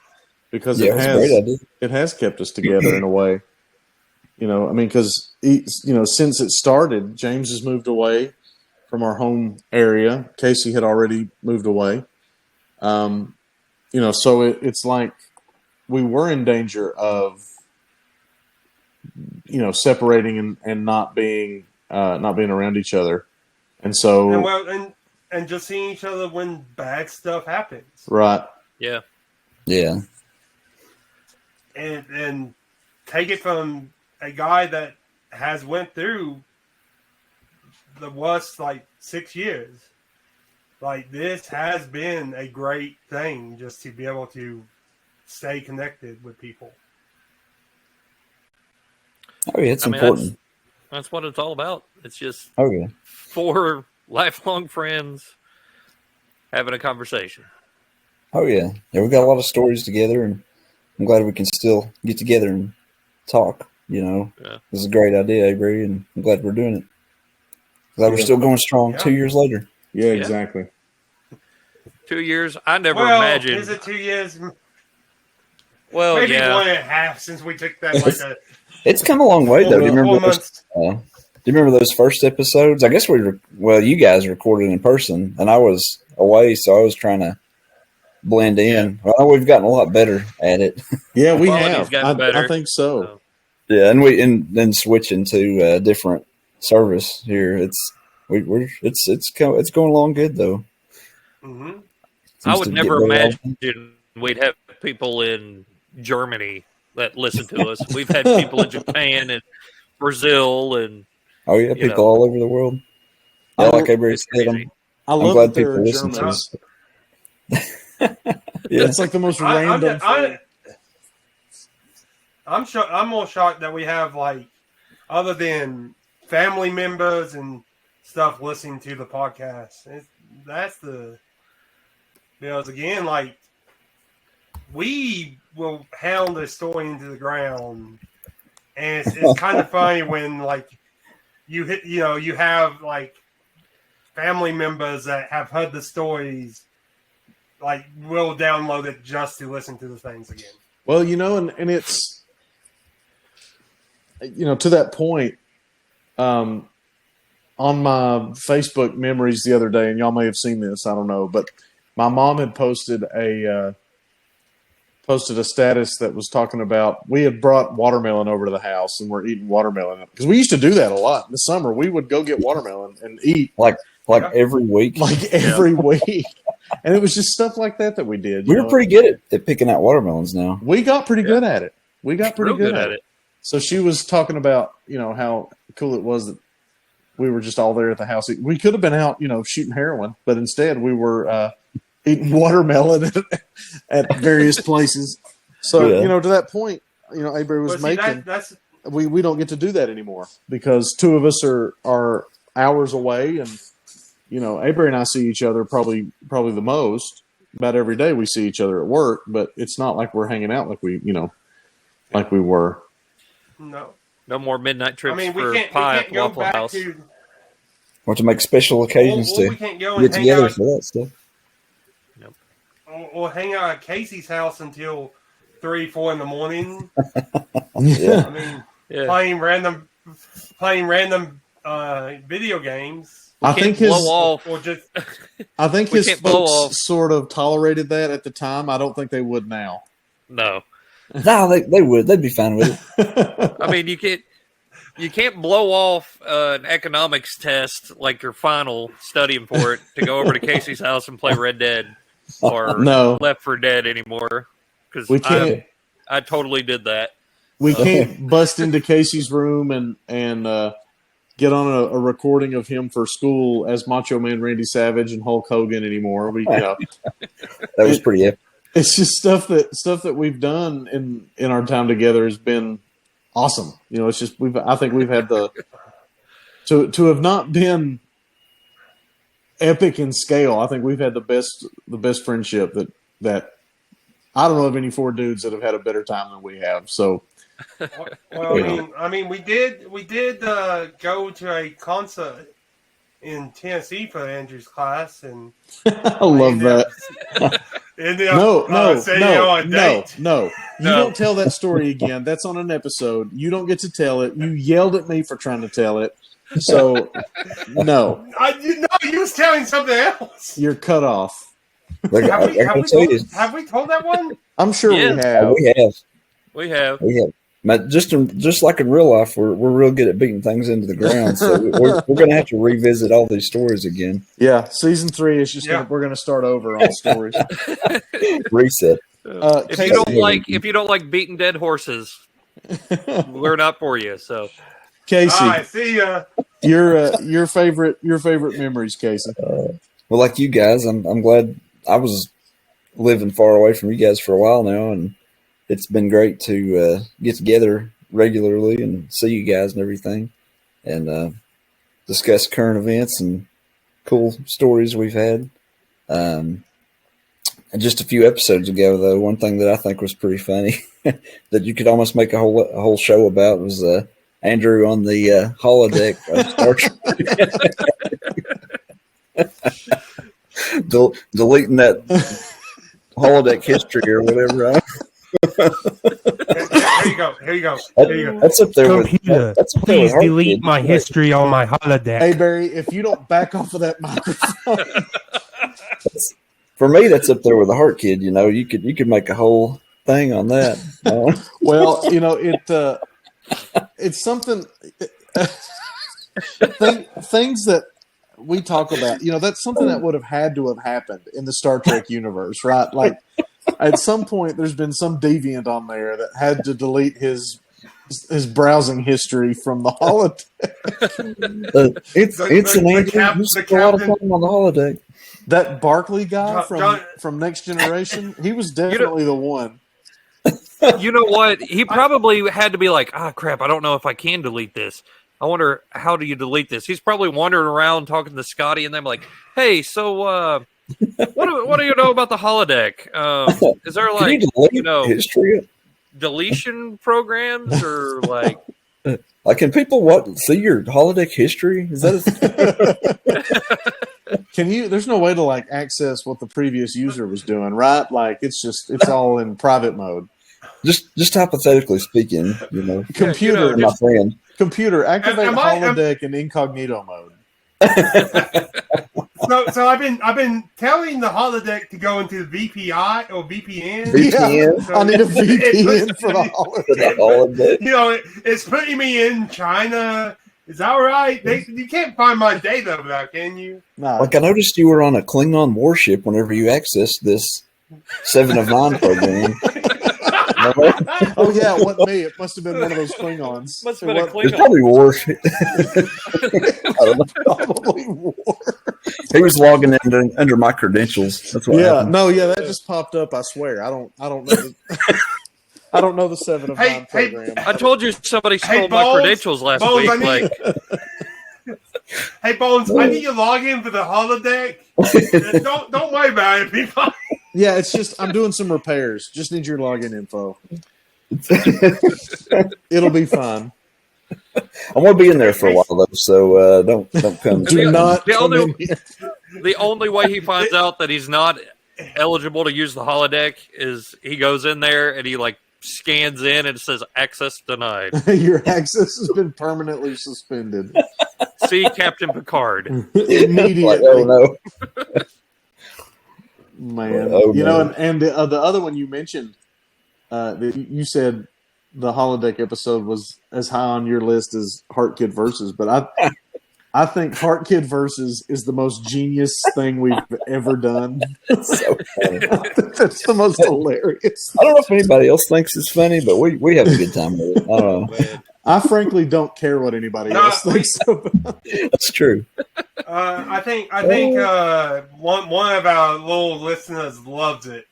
because Yeah, it was a great idea. it has kept us together in a way. I mean, because since it started, James has moved away from our home area. Casey had already moved away. So it's like we were in danger of separating and not being around each other, and so and just seeing each other when bad stuff happens, right. Yeah. Yeah. and take it from a guy that has went through the worst 6 years. Like, this has been a great thing just to be able to stay connected with people. Oh, yeah, it's I mean, important. That's what it's all about. It's just Oh, yeah. 4 lifelong friends having a conversation. Oh, yeah. Yeah, we've got a lot of stories together, and I'm glad we can still get together and talk. Yeah. This is a great idea, Avery, and I'm glad we're doing it. Glad we're still going strong Yeah. 2 years later. Yeah, exactly. 2 years. I never Well, imagined. is it 2 years? Well, Maybe yeah. 1.5 since we took that It's come a long way, though. Do you 4 remember months. do you remember those first episodes? I guess you guys recorded in person, and I was away, so I was trying to blend in. Yeah. Well, we've gotten a lot better at it. Yeah, we Quality's have. gotten better. I think so. Yeah, and then switching to a different service here. It's going along good though. Mm-hmm. I Seems would to never get better all imagine we'd have people in Germany that listen to us. We've had people in Japan and Brazil and Oh yeah, people all over the world. Yeah, like Avery it's said, crazy. I I'm love glad that there people are listen to Germans. Yeah. It's like the most random thing. I'm more shocked that we have other than family members and stuff listening to the podcast. Because again, we will hound a story into the ground, and it's kind of funny when you have family members that have heard the stories, will download it just to listen to the things again. Well, and it's, to that point, on my Facebook memories the other day, and y'all may have seen this, I don't know, but my mom had posted a status that was talking about, we had brought watermelon over to the house and we're eating watermelon because we used to do that a lot in the summer. We would go get watermelon and eat every week, every week. And it was just stuff like that we did. We were pretty good at picking out watermelons now. We got pretty good at it. We got pretty Real good at it. So she was talking about, how cool it was that we were just all there at the house. We could have been out, shooting heroin, but instead we were eating watermelon at various places. So, to that point, Avery was making, we don't get to do that anymore because two of us are hours away, and Avery and I see each other probably the most. About every day we see each other at work, but it's not like we're hanging out like we were. No more midnight trips we for can't pie go at Waffle back House. Want to make special occasions we to can't go and get hang together out, for that stuff. or hang out at Casey's house until 3-4 in the morning. Yeah. Playing random video games. I think his folks sort of tolerated that at the time. I don't think they would now. No. No, they would. They'd be fine with it. You can't blow off an economics test like your final studying for it to go over to Casey's house and play Red Dead or Left 4 Dead anymore. Because we can't. I totally did that. We can't bust into Casey's room and get on a recording of him for school as Macho Man Randy Savage and Hulk Hogan anymore. That was pretty epic. It's just stuff that we've done in our time together has been awesome. It's just I think we've had to have not been epic in scale. I think we've had the best friendship that I don't know of any four dudes that have had a better time than we have. So, well, we did go to a concert in Tennessee for Andrew's class, and I love that. No. You don't tell that story again. That's on an episode. You don't get to tell it. You yelled at me for trying to tell it. So, no. You was telling something else. You're cut off. Have we told that one? I'm sure we have. We have. Just like in real life, we're real good at beating things into the ground. So we're going to have to revisit all these stories again. Yeah, season 3 is just we're going to start over on stories. Reset. If you don't like beating dead horses, we're not for you. So, Casey, all right, see ya. Your favorite memories, Casey. Well, like you guys, I'm glad I was living far away from you guys for a while now, and it's been great to get together regularly and see you guys and everything, and discuss current events and cool stories we've had. just a few episodes ago, though, one thing that I think was pretty funny that you could almost make a whole show about was Andrew on the holodeck of Star Trek. Deleting that holodeck history or whatever. Here you go. Here you go. Here you go. That's up there Computer, with. That's up there with please Heart delete Kid. my history on my holodeck. Hey Barry, if you don't back off of that microphone, For me, that's up there with the Heart Kid. You know, you could make a whole thing on that. well, it's something. Things that we talk about, that's something that would have had to have happened in the Star Trek universe, right? Like at some point, there's been some deviant on there that had to delete his browsing history from the holodeck. It's an Andrew. cap- You the spent a lot of captain- time on the holodeck. That Barkley guy John- from Next Generation, he was definitely the one. You know what? He probably had to be like, crap, I don't know if I can delete this. I wonder, how do you delete this? He's probably wandering around talking to Scotty and them like, hey, so what do you know about the holodeck? Is there Can like, you delete history? deletion programs or like... Like, can people see your holodeck history? Is that Can you? There's no way to like access what the previous user was doing, right? Like it's all in private mode. just hypothetically speaking? Computer, My friend. computer, activate Am I- holodeck in incognito mode. So I've been telling the holodeck to go into the VPI or VPN. VPN? I need a VPN It- for the For the holodeck. holodeck. It's putting me in China. Is that right? You can't find my data over there, can you? Nah. Like, I noticed you were on a Klingon warship whenever you accessed this 7 of 9 program. Oh yeah, it wasn't me. It must have been one of those Klingons. Must It have been a wasn't- It's probably Worf. I don't know. Probably war. He was logging in under my credentials. That's what Yeah, happened. no, yeah, that just popped up. I swear, I don't know. I don't know the 7 of 9 Hey, program. I told you somebody stole my Bones, credentials last Bones, week. I need- Like, Hey Bones, I need you to log in for the holodeck. don't worry about it, people. Yeah, it's just I'm doing some repairs. Just need your login info. It'll be fine. I'm going to be in there for a while, though, so don't come. Do not the come only- in here. the only way he finds out that he's not eligible to use the holodeck is he goes in there and he like scans in and it says access denied. Your access has been permanently suspended. See Captain Picard. Immediately. Like, oh, no. Man, Oh, and the other one you mentioned, you said the holodeck episode was as high on your list as Heart Kid Versus, but I think Heart Kid Versus is the most genius thing we've ever done. It's so funny. I think that's the most hilarious. I don't know if anybody else thinks it's funny, but we have a good time with it. I don't know. I frankly don't care what anybody else thinks about it. That's true. I think one of our little listeners loves it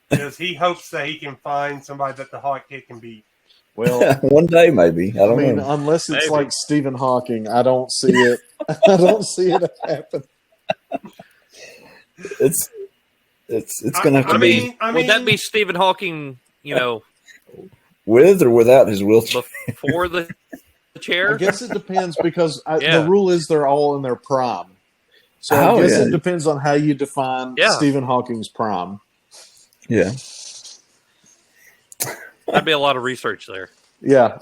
because he hopes that he can find somebody that the hot kid can beat. Well, One day, maybe. I I don't mean, know. unless it's Maybe. like Stephen Hawking, I don't see it. I don't see it happen. It's going to have to be Would that be Stephen Hawking, with or without his wheelchair. before the chair? I guess it depends because Yeah. the rule is they're all in their prime. So Oh, I guess yeah. it depends on how you define Yeah. Stephen Hawking's prime. Yeah. That'd be a lot of research there. Yeah,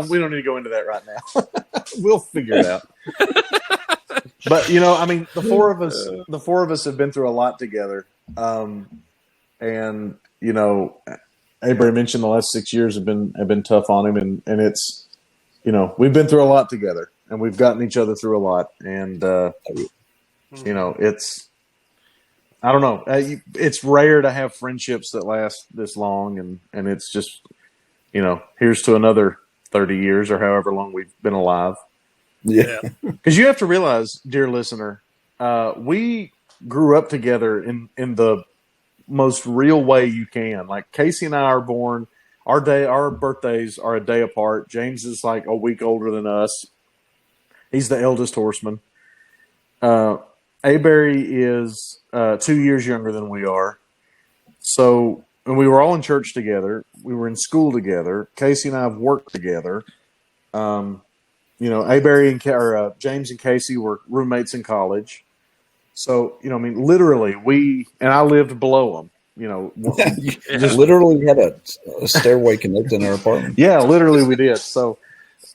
we don't need to go into that right now. We'll figure it out. But the four of us have been through a lot together. And Avery mentioned the last 6 years have been tough on him, and it's we've been through a lot together, and we've gotten each other through a lot, and it's I don't know. It's rare to have friendships that last this long, and it's just, here's to another 30 years or however long we've been alive. Yeah. Because you have to realize, dear listener, we grew up together in the most real way you can. Like Casey and I are born, our birthdays are a day apart. James is like a week older than us. He's the eldest horseman. Avery is 2 years younger than we are. So, and we were all in church together. We were in school together. Casey and I have worked together. Aberry and James and Casey were roommates in college. So, literally, I lived below them. You just literally had a stairway connecting our apartment. Yeah, literally we did. So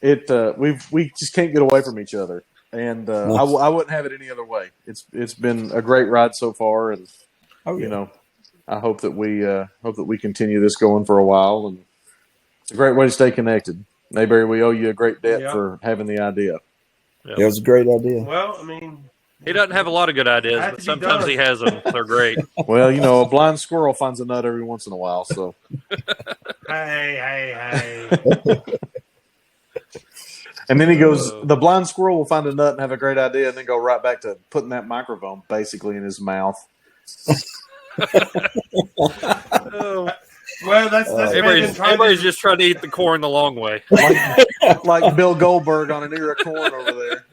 we just can't get away from each other, and I wouldn't have it any other way. It's been a great ride so far, and I hope that we continue this going for a while, and it's a great way to stay connected. Mayberry, we owe you a great debt for having the idea. It was a great idea. Well, he doesn't have a lot of good ideas, but sometimes he has them. They're great. Well, a blind squirrel finds a nut every once in a while. So, hey. And then he goes, the blind squirrel will find a nut and have a great idea, and then go right back to putting that microphone basically in his mouth. Well, that's everybody's just trying to eat the corn the long way, like Bill Goldberg on an ear of corn over there.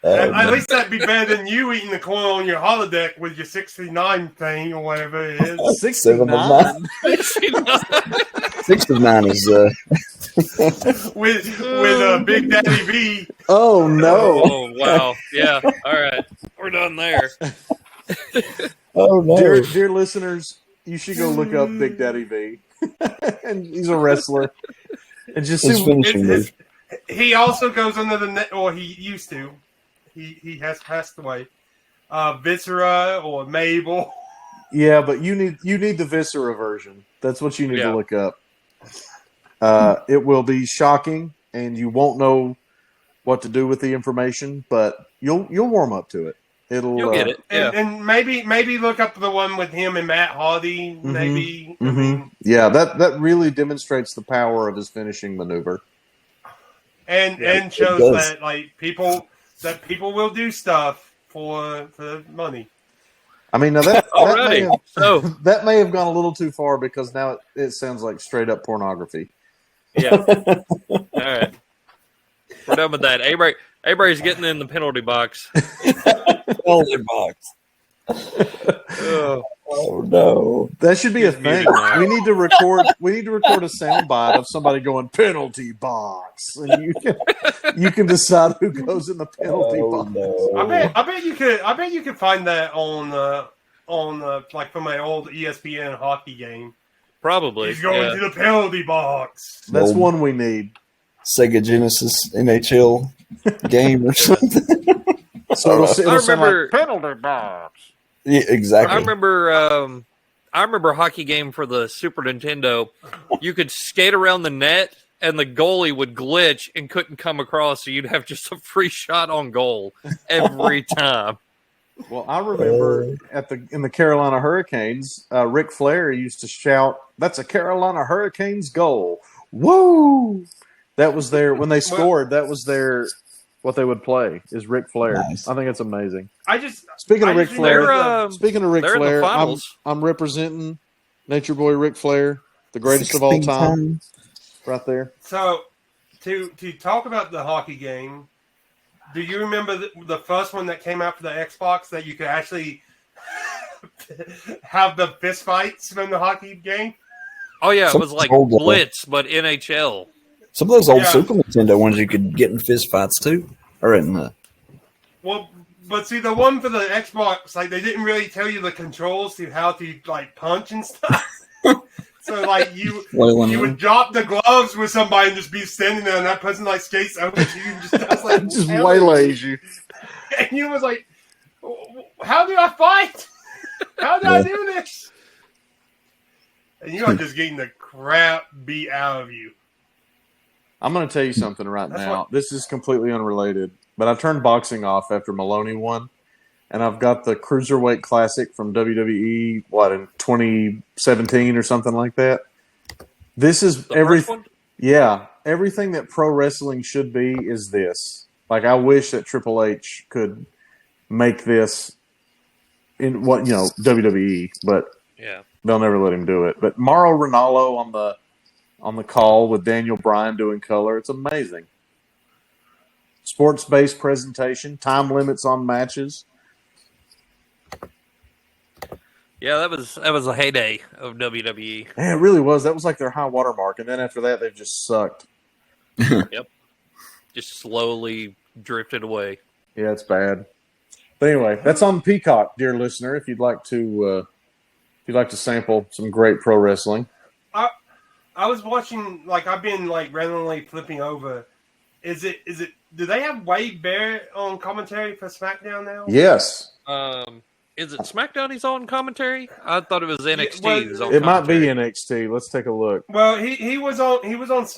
At least that'd be better than you eating the corn on your holodeck with your 69 thing or whatever it is. 69. 6 of 9 is with Big Daddy V. Oh no! Oh wow! Yeah. All right, we're done there. Oh no! Dear listeners, you should go look up Big Daddy V, and he's a wrestler. And just His see finishing move. He also goes under the net, or he used to. He has passed away. Viscera or Mabel. Yeah, but you need the Viscera version. That's what you need to look up. It will be shocking, and you won't know what to do with the information, but you'll warm up to it. You'll get it. Yeah. And maybe look up the one with him and Matt Hardy. Mm-hmm. Maybe. Yeah, that really demonstrates the power of his finishing maneuver, and shows that people will do stuff for money. I mean, now that may have gone a little too far, because now it sounds like straight up pornography. Yeah. All right. We're done with that. Avery's getting in the penalty box. Penalty box. Oh no! That should be a thing. We need to record a soundbite of somebody going penalty box, and you can decide who goes in the penalty box. No. I bet you could find that on like from my old ESPN hockey game. Probably. He's going to the penalty box. That's one we need. Sega Genesis NHL game or something. So it'll remember like penalty box. Yeah, exactly. I remember a hockey game for the Super Nintendo. You could skate around the net, and the goalie would glitch and couldn't come across, so you'd have just a free shot on goal every time. Well, I remember in the Carolina Hurricanes, Ric Flair used to shout, "That's a Carolina Hurricanes goal!" Woo! That was when they scored. That was what they would play is Ric Flair. Nice. I think it's amazing. Speaking of Ric Flair, I'm representing Nature Boy Ric Flair, the greatest of all time, right there. So, to talk about the hockey game, do you remember the first one that came out for the Xbox that you could actually have the fist fights from the hockey game? Oh yeah, it was like Blitz, but NHL. Some of those old Super Nintendo ones you could get in fist fights too, or in Well, but see, the one for the Xbox, like they didn't really tell you the controls to how to like punch and stuff. So like you would drop the gloves with somebody and just be standing there, and that person like skates over to you and just does like just waylays you, and you was like, "How do I fight? How do I do this?" And you are just getting the crap beat out of you. I'm going to tell you something right now. This is completely unrelated, but I turned boxing off after Maloney won, and I've got the Cruiserweight Classic from WWE, in 2017 or something like that. This is everything that pro wrestling should be is this. Like, I wish that Triple H could make this in WWE, but they'll never let him do it. But Mauro Ranallo on the call with Daniel Bryan doing color. It's amazing. Sports-based presentation, time limits on matches. Yeah, that was a heyday of WWE. Man, it really was. That was like their high water mark, and then after that, they've just sucked. Just slowly drifted away. Yeah, it's bad. But anyway, that's on Peacock, dear listener. If you'd like to sample some great pro wrestling. I was watching, like, I've been like randomly flipping over. Is it? Do they have Wade Barrett on commentary for SmackDown now? Yes, Is it SmackDown he's on commentary? I thought it was NXT. well, he's on it might be commentary. NXT. Let's take a look. Well, he was on,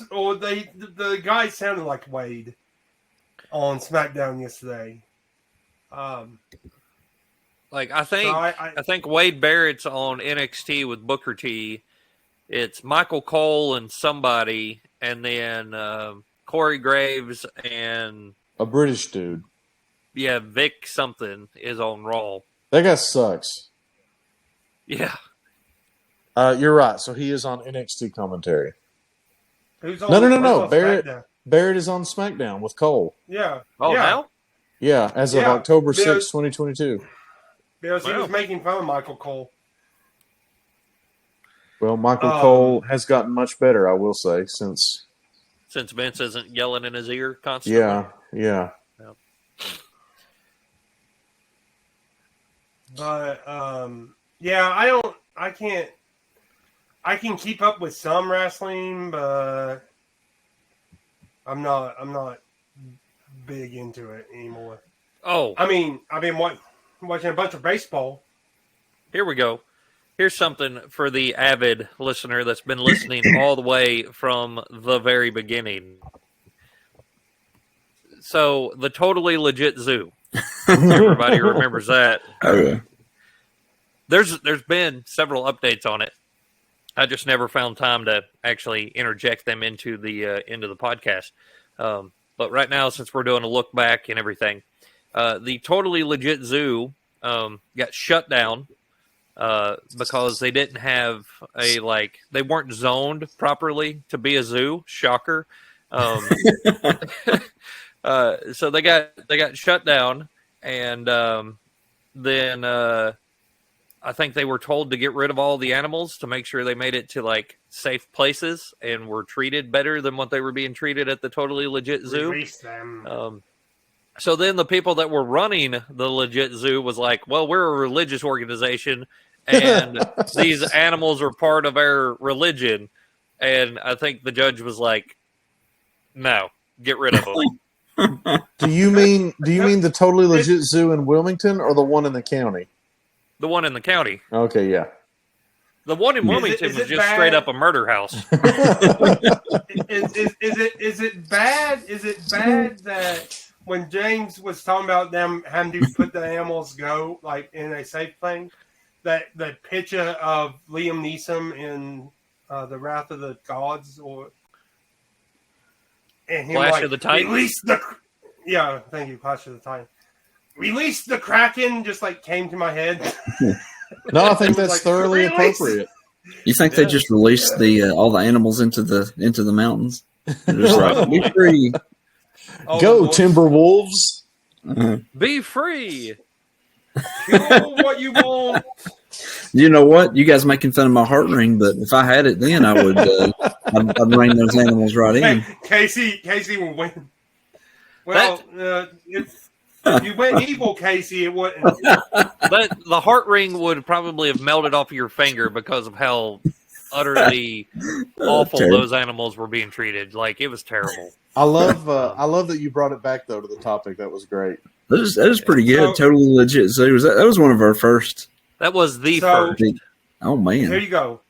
or the guy sounded like Wade on SmackDown yesterday. Like I think So I think Wade Barrett's on NXT with Booker T. It's Michael Cole and somebody, and then Corey Graves and A British dude. Vic something is on Raw. That guy sucks. Yeah. You're right. So he is on NXT commentary. who's on, No. who's on Barrett. SmackDown? Barrett is on SmackDown with Cole. Yeah. Oh, yeah. now? Yeah, as of Yeah. October Because- 6, 2022. Because he Wow. was making fun of Michael Cole. Well, Michael Cole has gotten much better, I will say, since. Since Vince isn't yelling in his ear constantly. Yeah. But I can keep up with some wrestling, but I'm not big into it anymore. Oh, I mean, I've been watching a bunch of baseball. here we go. Here's something for the avid listener that's been listening all the way from the very beginning. So, the Totally Legit Zoo. Everybody remembers that. Oh, yeah. There's been several updates on it. I just never found time to actually interject them into the podcast. But right now, since we're doing a look back and everything, the Totally Legit Zoo got shut down because they didn't have they weren't zoned properly to be a zoo. Shocker. So they got shut down, and then I think they were told to get rid of all the animals to make sure they made it to like safe places and were treated better than what they were being treated at the Totally Legit Zoo. Release them. So then the people that were running the Legit Zoo was like, well, we're a religious organization and these animals are part of our religion. And I think the judge was like, no, get rid of them. Do you mean the Totally Legit Zoo in Wilmington or the one in the county? The one in the county. Okay, yeah. The one in Wilmington is was it just bad? straight up a murder house. Is it bad? Is it bad that when James was talking about them having to put the animals go like in a safe plane, that the picture of Liam Neeson in the Wrath of the Gods and him Clash like, of the Titans? Thank you, Clash of the Titans. Release the Kraken just like came to my head. No, I think It was that's like, thoroughly release appropriate. You think they just released the all the animals into the mountains? They're just like, be free. Oh, Go, Lord. Timberwolves. Be free. Kill what you want. You know what? You guys making fun of my heart ring, but if I had it then, I would. I'd rein those animals right in. Hey, Casey will win. Well, if you went evil, Casey, it wouldn't. The heart ring would probably have melted off of your finger because of how utterly awful terrible. those animals were being treated. Like, it was terrible. I love that you brought it back though to the topic. That was great. That was pretty good. So- Totally Legit Zoo. That was one of our first. That was the So- first. Oh Here man. you go.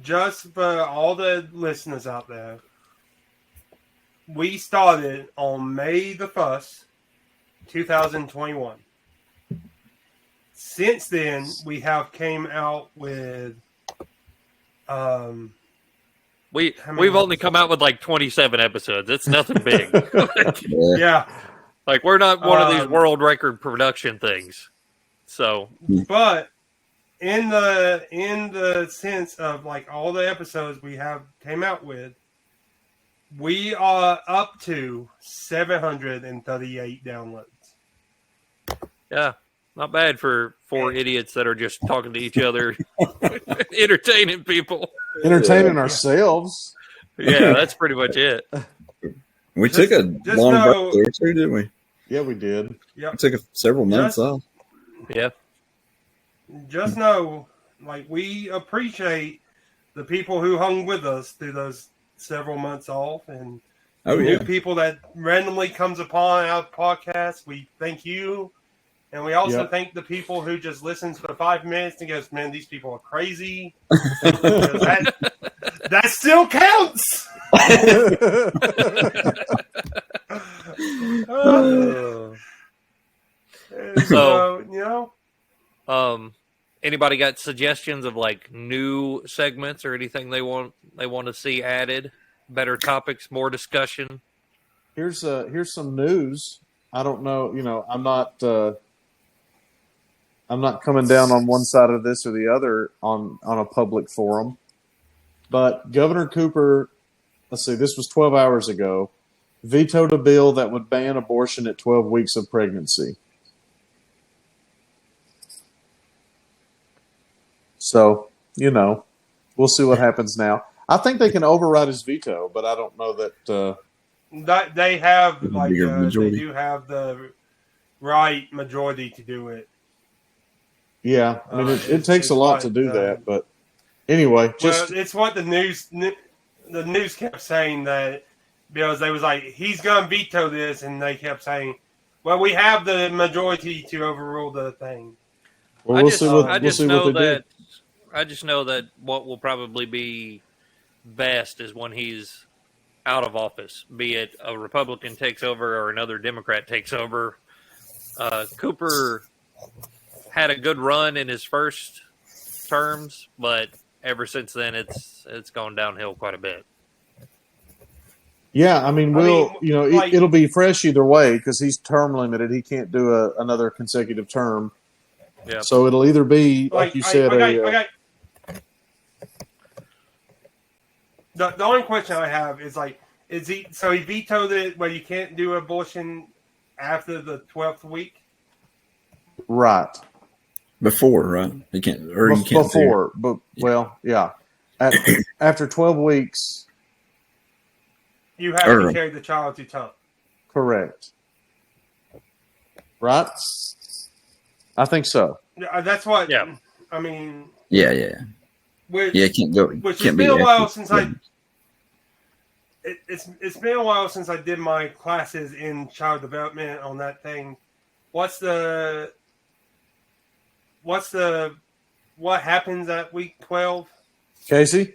Just for all the listeners out there, we started on May the 1st, 2021. Since then, we have came out with We've many only come out with like 27 episodes. It's nothing big. Yeah. yeah, Like, we're not one of these Um, world record production things. So, but in the sense of like all the episodes we have came out with, we are up to 738 downloads. yeah. Not bad for 4 idiots that are just talking to each other, entertaining people. Entertaining ourselves. Yeah, that's pretty much it. We took a long know- break there too, didn't we? Yeah, we did. Yep. We took several months off. Yeah. Just know, like, we appreciate the people who hung with us through those several months off, and new people that randomly comes upon our podcast. We thank you, and we also thank the people who just listens for 5 minutes and goes, "Man, these people are crazy." that still counts. So, you know, anybody got suggestions of like new segments or anything they want to see added? Better topics, more discussion. Here's some news. I don't know. You know, I'm not coming down on one side of this or the other on a public forum, but Governor Cooper, let's see, this was 12 hours ago, vetoed a bill that would ban abortion at 12 weeks of pregnancy. So, you know, we'll see what happens now. I think they can override his veto, but I don't know that they have like they majority. do have the right majority to do it. Yeah, I mean, it takes a lot to do that, but anyway, just it's what the news kept saying, that because they was like, he's going to veto this, and they kept saying, well, we have the majority to overrule the thing. well, we'll see what they do. I just know that what will probably be best is when he's out of office, be it a Republican takes over or another Democrat takes over. Cooper had a good run in his first terms, but ever since then it's gone downhill quite a bit. Yeah, I mean, it'll be fresh either way because he's term limited. He can't do another consecutive term. Yeah. So it'll either be, like you said, the only question I have is like, he vetoed it where you can't do abortion after the 12th week? Right. Before, right? You can't before, but well, yeah. After 12 weeks, you have to carry the child to term. Correct. Right? I think so. That's what. Yeah. I mean. Yeah. It can't go. Which Can't it's been a while since It's been a while since I did my classes in child development on that thing. What happens at week 12? Casey?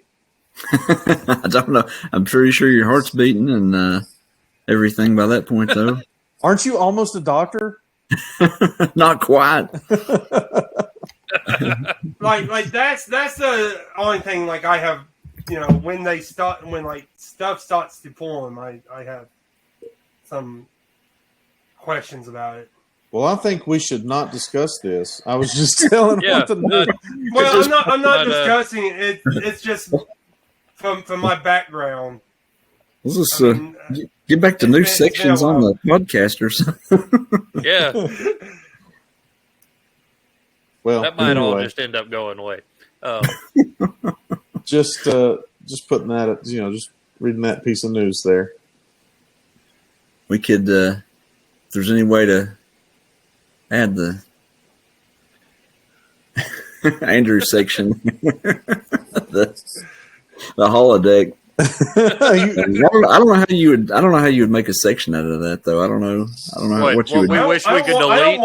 I don't know. I'm pretty sure your heart's beating and everything by that point, though. Aren't you almost a doctor? Not quite. like that's the only thing. Like I have, when like stuff starts to form, I have some questions about it. Well, I think we should not discuss this. I was just telling what the news. Well, I'm not discussing it. It's just from my background. Let's just get back to new sections on the podcast or something. Yeah. Well, that might all just end up going away. Just putting that, just reading that piece of news there. We could, if there's any way to add the Andrew section, the holodeck. I don't know how you would make a section out of that, though. I don't know what you would. We wish we could delete.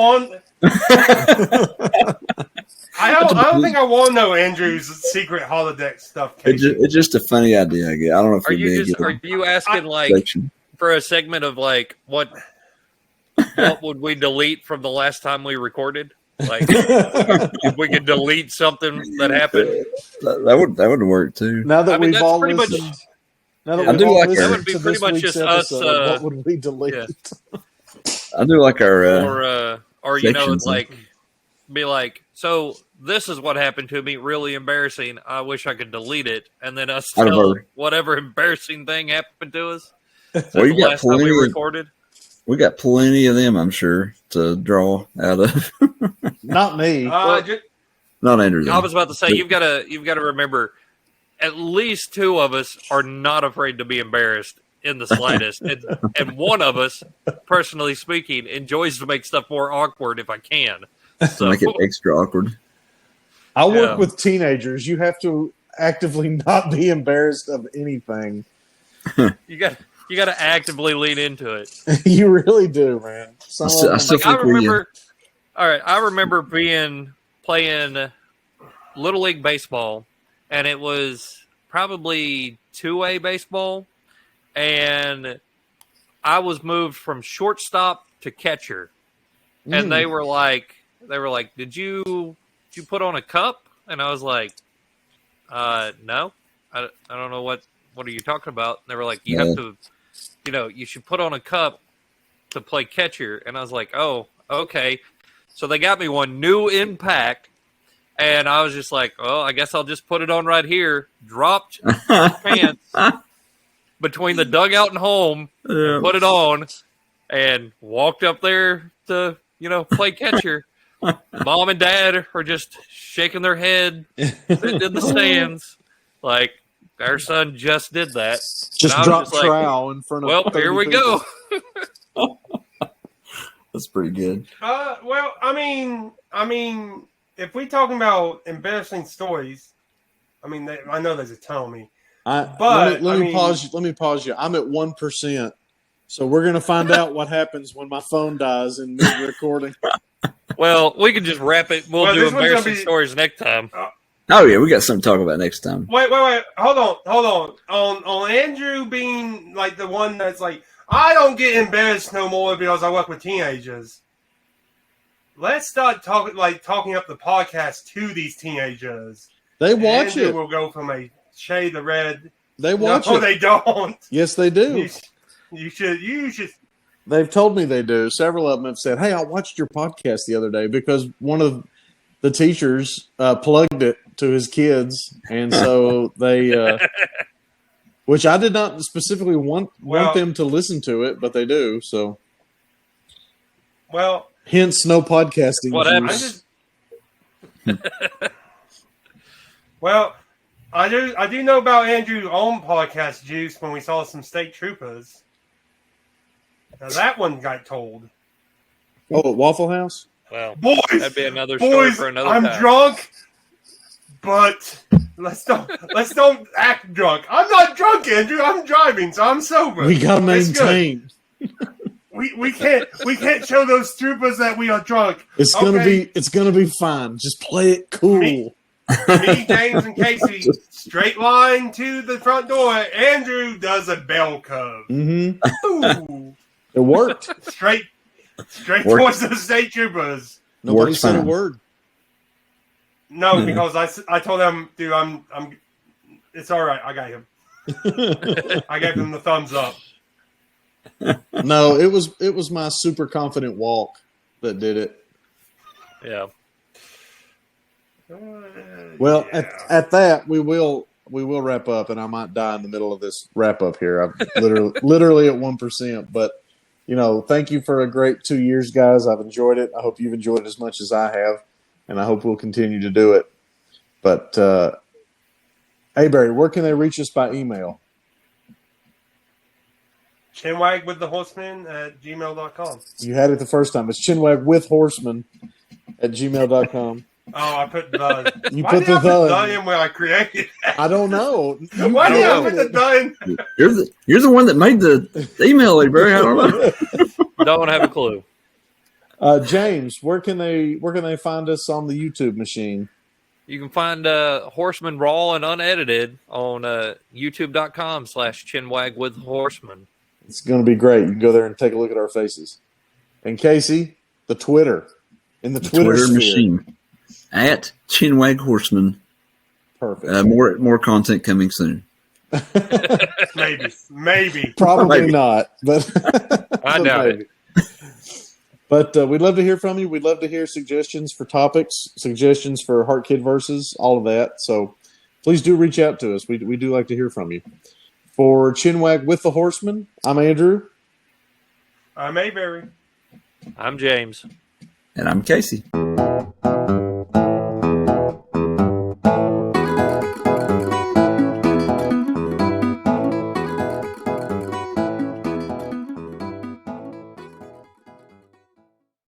I don't think I want to know Andrew's secret holodeck stuff. It's just a funny idea, I guess. I don't know if are you asking section. For a segment of like what would we delete from the last time we recorded? Like if we could delete something that happened, that would work too. Now that we've all listened, that would be pretty much just us. What would we delete? Yeah. I do like our or like be like, so this is what happened to me, really embarrassing. I wish I could delete it, and then us tell whatever embarrassing thing happened to us. Well, you got last time we recorded. We got plenty of them, I'm sure, to draw out of. Not me. Not Andrew. Though. I was about to say you've got to remember, at least two of us are not afraid to be embarrassed in the slightest, and one of us, personally speaking, enjoys to make stuff more awkward if I can. So make it extra awkward. I work with teenagers. You have to actively not be embarrassed of anything. You got to actively lean into it. You really do, man. I remember playing Little League baseball, and it was probably 2A baseball, and I was moved from shortstop to catcher, and they were like, did you put on a cup? And I was like, no, I don't know what are you talking about? And they were like, you have to, you should put on a cup to play catcher. And I was like, oh, okay. So they got me one new in pack, and I was just like, well, I guess I'll just put it on right here. Dropped pants between the dugout and home, put it on, and walked up there to, play catcher. Mom and Dad are just shaking their head, sitting in the stands, like, our son just did that. Just dropped trowel in front of. Well, here we go. That's pretty good. Well, I mean, if we talking about embarrassing stories, I mean, I know there's a ton of me. Let me pause you. I'm at 1%, so we're gonna find out what happens when my phone dies in mid recording. Well, we can just wrap it. We'll do embarrassing stories next time. Oh yeah, we got something to talk about next time. Wait. Hold on. On Andrew being like the one that's like, I don't get embarrassed no more because I work with teenagers. Let's start talking up the podcast to these teenagers. They watch Andrew it. Will go from a shade of red. They watch it. No, they don't. Yes, they do. You should. They've told me they do. Several of them have said, "Hey, I watched your podcast the other day because one of the teachers plugged it to his kids, and so they." Which I did not specifically want them to listen to it, but they do. So, hence no podcasting. What happened? Well, I do know about Andrew's own podcast juice when we saw some state troopers. Now that one got told. Oh, at Waffle House? Well, boys, that'd be another story for another time. I'm drunk, but let's don't act drunk. I'm not drunk, Andrew. I'm driving, so I'm sober. We gotta maintain. We can't show those troopers that we are drunk. It's gonna be fine. Just play it cool. Me, James, and Casey, straight line to the front door. Andrew does a bell curve. Mm-hmm. Ooh. It worked. Straight towards the state troopers. Nobody said a word. No, because I told them, dude, I'm. It's all right. I got him. I gave them the thumbs up. No, it was my super confident walk that did it. Yeah. Well, at that we will wrap up, and I might die in the middle of this wrap up here. I'm literally at 1%, but thank you for a great 2 years, guys. I've enjoyed it. I hope you've enjoyed it as much as I have, and I hope we'll continue to do it. But hey, Barry, where can they reach us by email? Chinwag with the Horsemen at gmail.com. You had it the first time. It's Chinwag with Horsemen at gmail.com. Oh, I put the. You why put did the I put the in where I created? I don't know. Why did I put the done? You're the one that made the email, Barry. I don't know. Don't have a clue. James, where can they find us on the YouTube machine? You can find Horsemen Raw and Unedited on youtube.com/Chinwag with Horsemen. It's going to be great. You can go there and take a look at our faces. And Casey, the Twitter. In the Twitter machine. At Chinwag Horseman. Perfect. More content coming soon. Maybe. Probably not, but I doubt it. But we'd love to hear from you. We'd love to hear suggestions for topics, suggestions for Heart Kid Versus, all of that. So please do reach out to us. We do like to hear from you. For Chinwag with the Horseman, I'm Andrew. I'm Mayberry. I'm James. And I'm Casey.